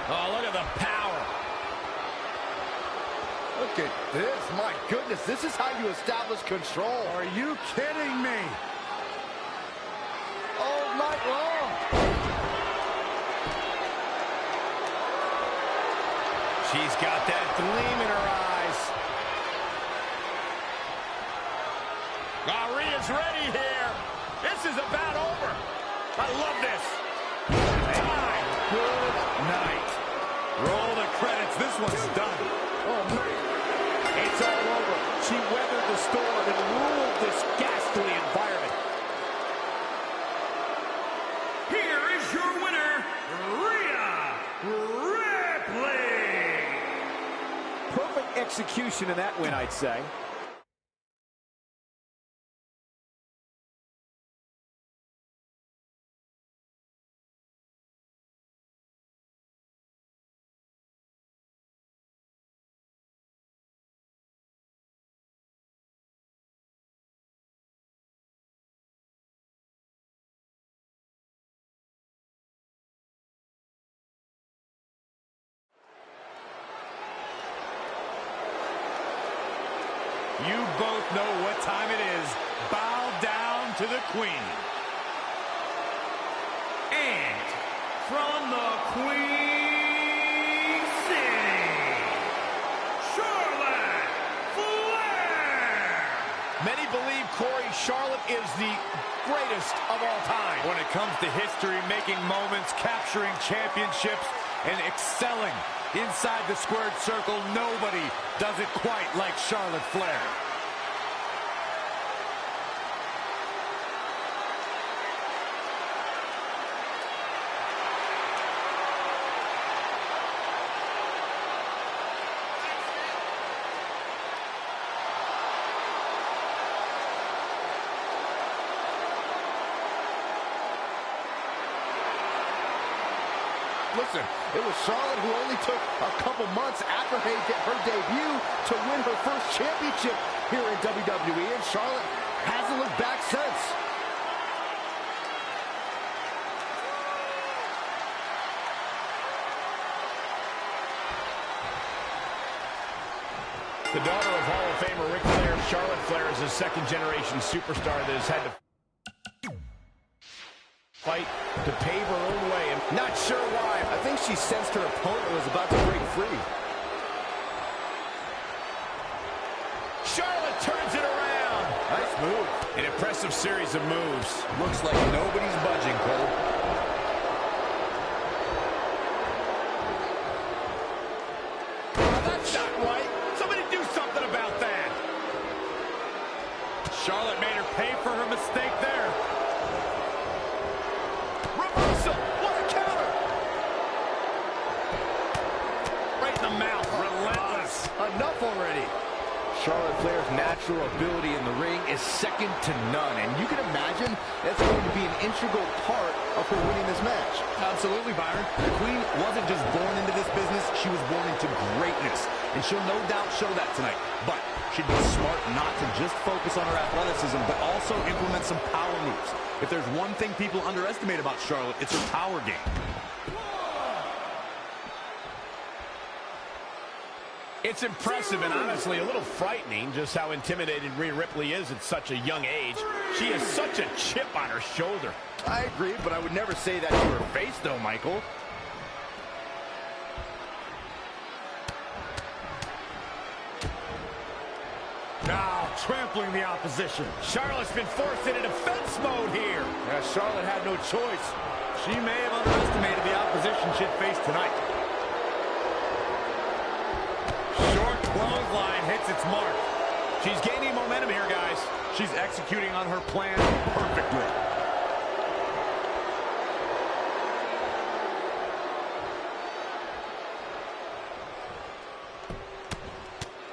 S3: Oh, look at the power.
S4: Look at this. My goodness, this is how you establish control.
S5: Are you kidding me?
S4: All night long.
S3: She's got that gleam in her eyes. Rhea's ready here. This is about over. I love this. Time.
S5: Good night. Roll the credits. This one's done.
S6: Oh, man. It's all over. She weathered the storm and ruled this ghastly environment.
S2: Here is your winner, Rhea Ripley.
S6: Perfect execution in that win, I'd say.
S5: You both know what time it is. Bow down to the Queen.
S2: And from the Queen City, Charlotte Flair.
S3: Many believe, Corey, Charlotte is the greatest of all time.
S5: When it comes to history, making moments, capturing championships, and excelling inside the squared circle, nobody does it quite like Charlotte Flair.
S4: Listen, it was Charlotte who only took a couple months after her debut to win her first championship here in WWE, and Charlotte hasn't looked back since.
S3: The daughter of Hall of Famer Ric Flair, Charlotte Flair, is a second-generation superstar that has had to fight to pave her own way, and not sure why.
S4: I think she sensed her opponent was about to break free.
S3: Charlotte turns it around.
S4: Nice move.
S3: An impressive series of moves.
S4: Looks like nobody's budging, Cole.
S3: Oh, that's not right. Somebody do something about that.
S5: Charlotte made her pay for her mistake there.
S3: Reversal. What a counter. Right in the mouth.
S5: Relentless.
S4: Enough already. Charlotte Flair's natural ability in the ring is second to none, and you can imagine that's going to be an integral part of her winning this match.
S7: Absolutely, Byron. The Queen wasn't just born into this business, she was born into greatness, and she'll no doubt show that tonight. But she'd be smart not to just focus on her athleticism, but also implement some power moves. If there's one thing people underestimate about Charlotte, it's her power game.
S3: It's impressive and honestly a little frightening just how intimidated Rhea Ripley is at such a young age. She has such a chip on her shoulder.
S4: I agree, but I would never say that to her face, though, Michael.
S5: Now trampling the opposition.
S3: Charlotte's been forced into defense mode here.
S4: Yeah, Charlotte had no choice.
S5: She may have underestimated the opposition she'd face tonight. Short clothesline hits its mark.
S3: She's gaining momentum here, guys.
S5: She's executing on her plan perfectly.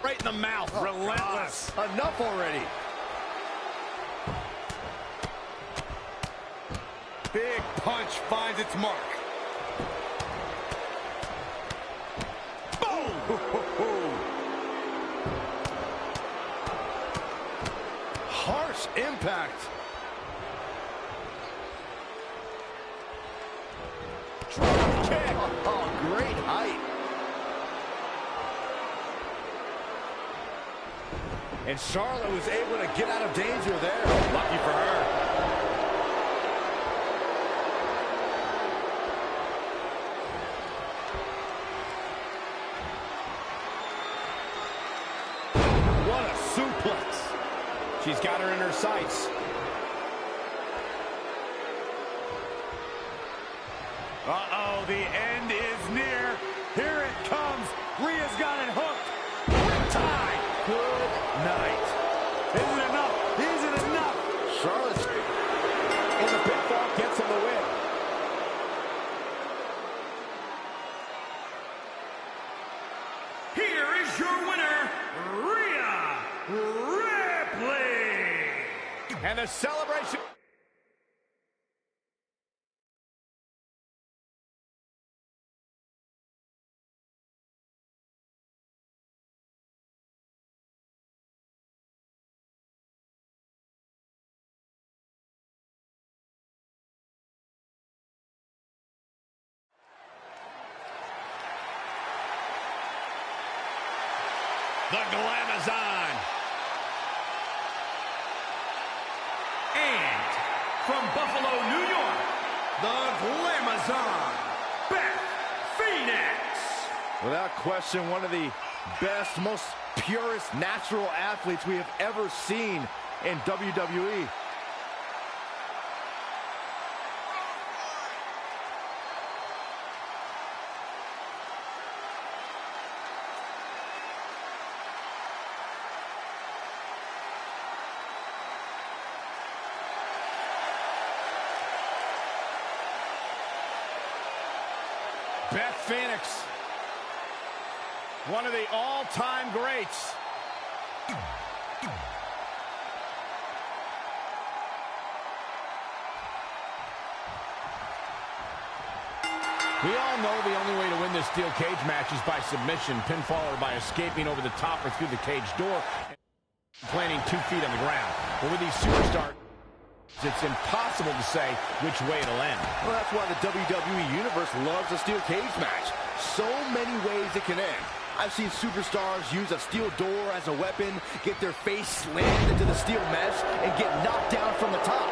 S3: Right in the mouth.
S5: Relentless.
S4: Enough already.
S5: Big punch finds its mark. Boom!
S4: Harsh impact.
S3: Drop kick.
S4: Oh, great height. And Charlotte was able to get out of danger there. Lucky for her. What a suplex.
S3: She's got her in her sights.
S5: Uh-oh, the end is near. Here it comes. Rhea's got it hooked. Riptide.
S4: Good night.
S5: Isn't it enough? Is it enough?
S4: Charlotte's
S6: And the pinfall gets him the win.
S2: Here is your winner, Rhea Ripley.
S3: And the celebration. The Glamazon.
S2: And from Buffalo, New York, the Glamazon, Beth Phoenix.
S4: without question one of the best, most purest natural athletes we have ever seen in WWE.
S3: Beth Phoenix, one of the all-time greats. We all know the only way to win this steel cage match is by submission, pinfall, or by escaping over the top or through the cage door, planting 2 feet on the ground. But with these superstars, it's impossible to say which way it'll end.
S4: Well, that's why the WWE Universe loves a steel cage match. So many ways it can end. I've seen superstars use a steel door as a weapon, get their face slammed into the steel mesh, and get knocked down from the top.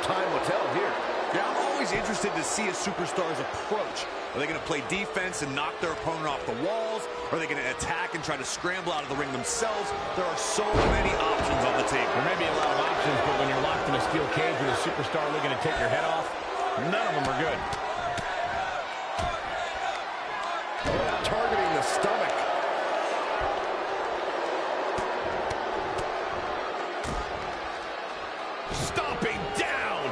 S4: Time will tell here.
S7: Yeah, I'm always interested to see a superstar's approach. Are they going to play defense and knock their opponent off the walls? Are they going to attack and try to scramble out of the ring themselves? There are so many options on the table.
S3: There may be a lot of options, but when you're locked in a steel cage with a superstar looking to take your head off, none of them are good.
S4: Targeting the stomach.
S3: Stomping down.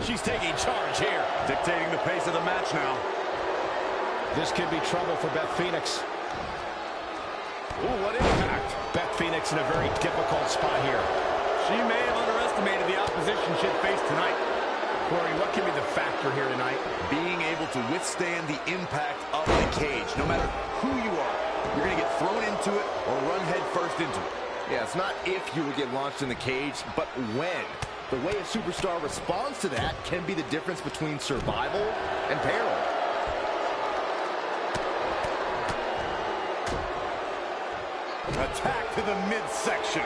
S3: She's taking charge here.
S7: Dictating the pace of the match now.
S3: This could be trouble for Beth Phoenix. Ooh, what impact. Beth Phoenix in a very difficult spot here.
S5: She may have underestimated the opposition she'd face tonight.
S3: Corey, what can be the factor here tonight?
S7: Being able to withstand the impact of the cage. No matter who you are, you're going to get thrown into it or run head first into it.
S4: Yeah, it's not if you will get launched in the cage, but when. The way a superstar responds to that can be the difference between survival and peril.
S5: Attack to the midsection.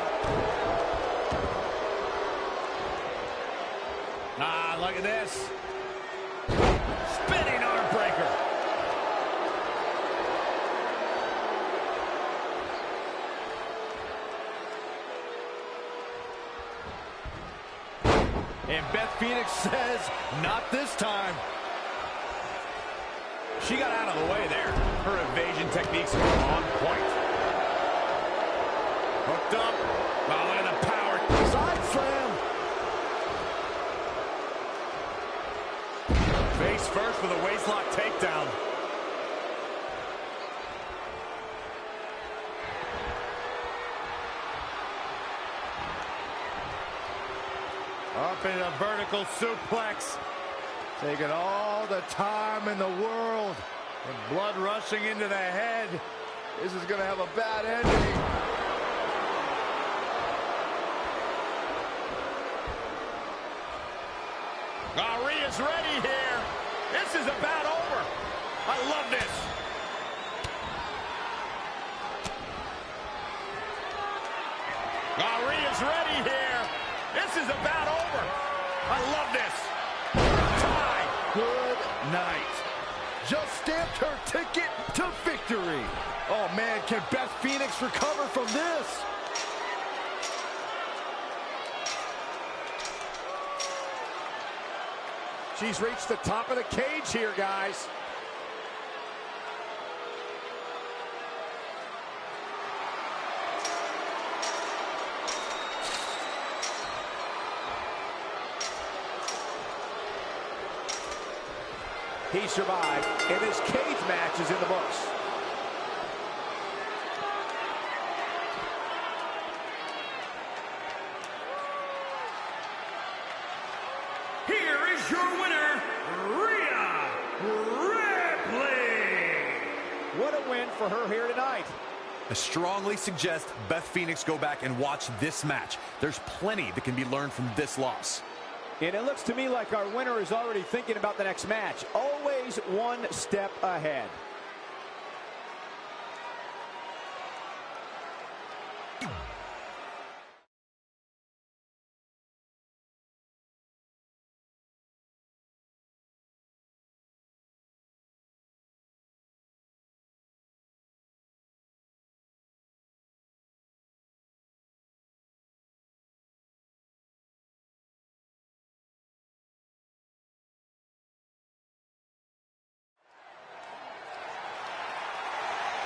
S1: Ah, look at this. Spinning arm breaker.
S4: And Beth Phoenix says, not this time.
S1: She got out of the way there.
S5: Her evasion techniques are on point.
S1: Hooked up. Oh, look at the power.
S4: Side slam.
S5: Face first with a waistlock takedown.
S4: Up in a vertical suplex. Taking all the time in the world. And blood rushing into the head. This is going to have a bad ending.
S1: Rhea's ready here. This is about over. I love this. Rhea's ready here. This is about over. I love this. Tie.
S4: Good night. Just stamped her ticket to victory. Oh, man, can Beth Phoenix recover from this?
S6: She's reached the top of the cage here, guys. He survived, and this cage match is in the books.
S2: Here is your winner, Rhea Ripley.
S6: What a win for her here tonight.
S5: I strongly suggest Beth Phoenix go back and watch this match. There's plenty that can be learned from this loss.
S6: And it looks to me like our winner is already thinking about the next match. Always one step ahead.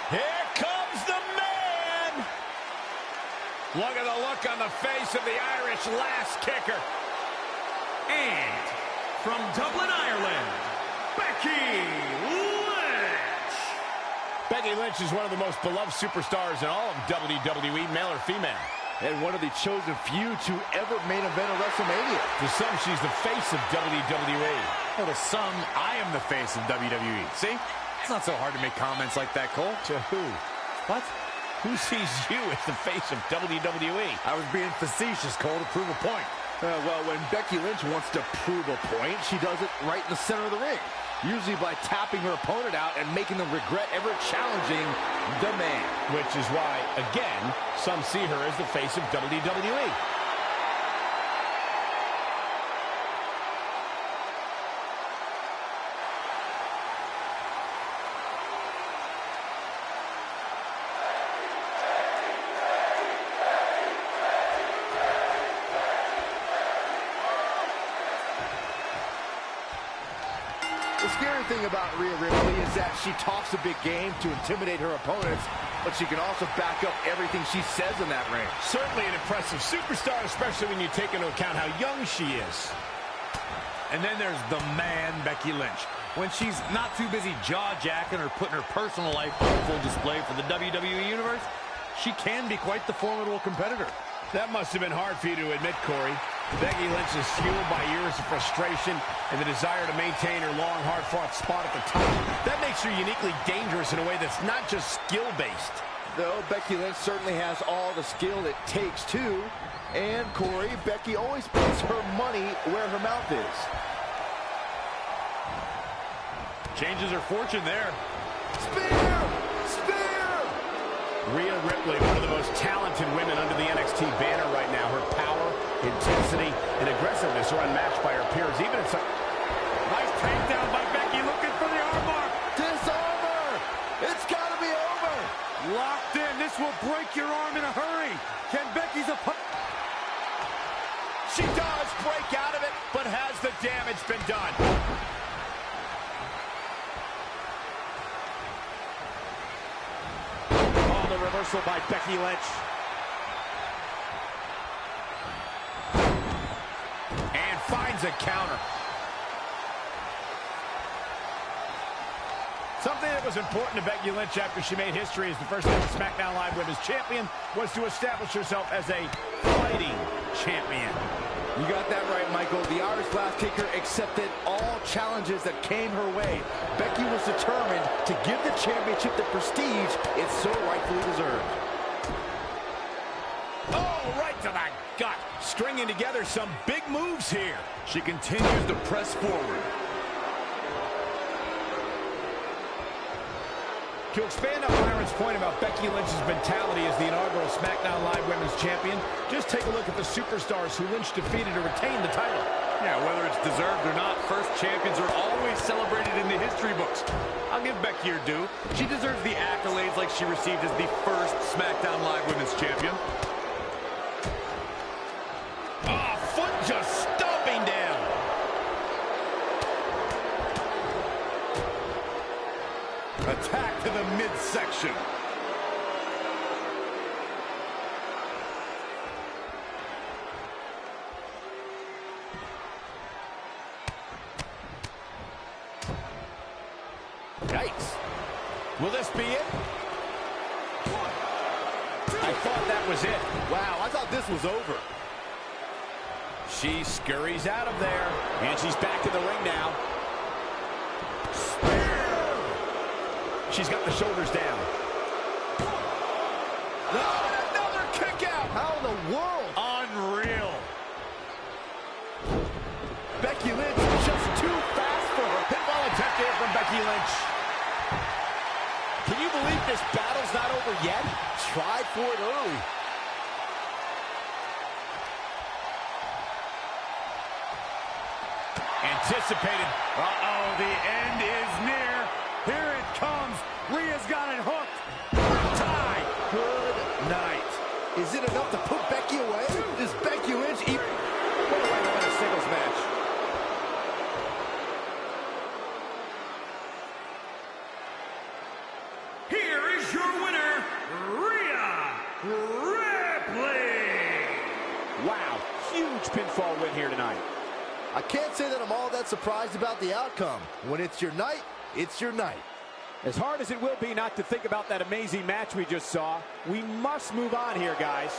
S1: Here comes the man. Look at the look on the face of the Irish last kicker.
S2: And from Dublin, Ireland, Becky Lynch.
S1: Becky Lynch is one of the most beloved superstars in all of WWE, male or female.
S4: And one of the chosen few to ever main event a WrestleMania.
S1: To some, she's the face of WWE.
S5: Well, to some, I am the face of WWE. See? It's not so hard to make comments like that, Cole.
S1: To who?
S5: What?
S1: Who sees you as the face of WWE?
S5: I was being facetious, Cole, to prove a point.
S4: Well, when Becky Lynch wants to prove a point, she does it right in the center of the ring. Usually by tapping her opponent out and making them regret ever challenging the man.
S1: Which is why, again, some see her as the face of WWE.
S4: The scary thing about Rhea Ripley is that she talks a big game to intimidate her opponents, but she can also back up everything she says in that ring.
S1: Certainly an impressive superstar, especially when you take into account how young she is.
S5: And then there's the man, Becky Lynch. When she's not too busy jaw-jacking or putting her personal life on full display for the WWE Universe, she can be quite the formidable competitor.
S1: That must have been hard for you to admit, Corey. Becky Lynch is fueled by years of frustration and the desire to maintain her long, hard-fought spot at the top. That makes her uniquely dangerous in a way that's not just skill-based.
S4: Though Becky Lynch certainly has all the skill it takes to And Corey, Becky always puts her money where her mouth is.
S5: Changes her fortune there.
S4: Spear! Spear!
S3: Rhea Ripley, one of the most talented women under the NXT banner right now. Her power, intensity, and aggressiveness are unmatched by her peers, even in some...
S5: Nice takedown by Becky, looking for the armbar.
S4: Disarm her! It's got to be over!
S5: Locked in. This will break your arm in a hurry. Can Becky's opponent...
S3: She does break out of it, but has the damage been done?
S6: Oh, the reversal by Becky Lynch.
S3: And finds a counter. Something that was important to Becky Lynch after she made history as the first ever SmackDown Live Women's Champion was to establish herself as a fighting champion.
S4: You got that right, Michael. The Irish Glass Kicker accepted all challenges that came her way. Becky was determined to give the championship the prestige it so rightfully deserved.
S3: Oh, right to the gut. Stringing together some big moves here.
S5: She continues to press forward.
S3: To expand on Byron's point about Becky Lynch's mentality as the inaugural SmackDown Live Women's Champion, just take a look at the superstars who Lynch defeated to retain the title.
S5: Yeah, whether it's deserved or not, first champions are always celebrated in the history books. I'll give Becky her due. She deserves the accolades like she received as the first SmackDown Live Women's Champion.
S3: Oh, foot just stomping down.
S5: Attack to the midsection.
S3: Yikes. Will this be it? I thought that was it.
S4: Wow, I thought this was over.
S3: She scurries out of there. And she's back in the ring now. She's got the shoulders down. Another kick out.
S4: How in the world?
S5: Unreal.
S3: Becky Lynch just too fast for her. Pinball attempt here from Becky Lynch. Can you believe this battle's not over yet?
S4: Tried for it early.
S3: Anticipated.
S5: Uh-oh, the end is near. Here it comes. Rhea's got it hooked. Tie.
S4: Good night. Is it enough to put Becky away? Does Becky Lynch even... What a way to win a singles match.
S2: Here is your winner, Rhea Ripley.
S6: Wow, huge pinfall win here tonight.
S4: I can't say that I'm all that surprised about the outcome. When it's your night, it's your night.
S6: As hard as it will be not to think about that amazing match we just saw, we must move on here, guys.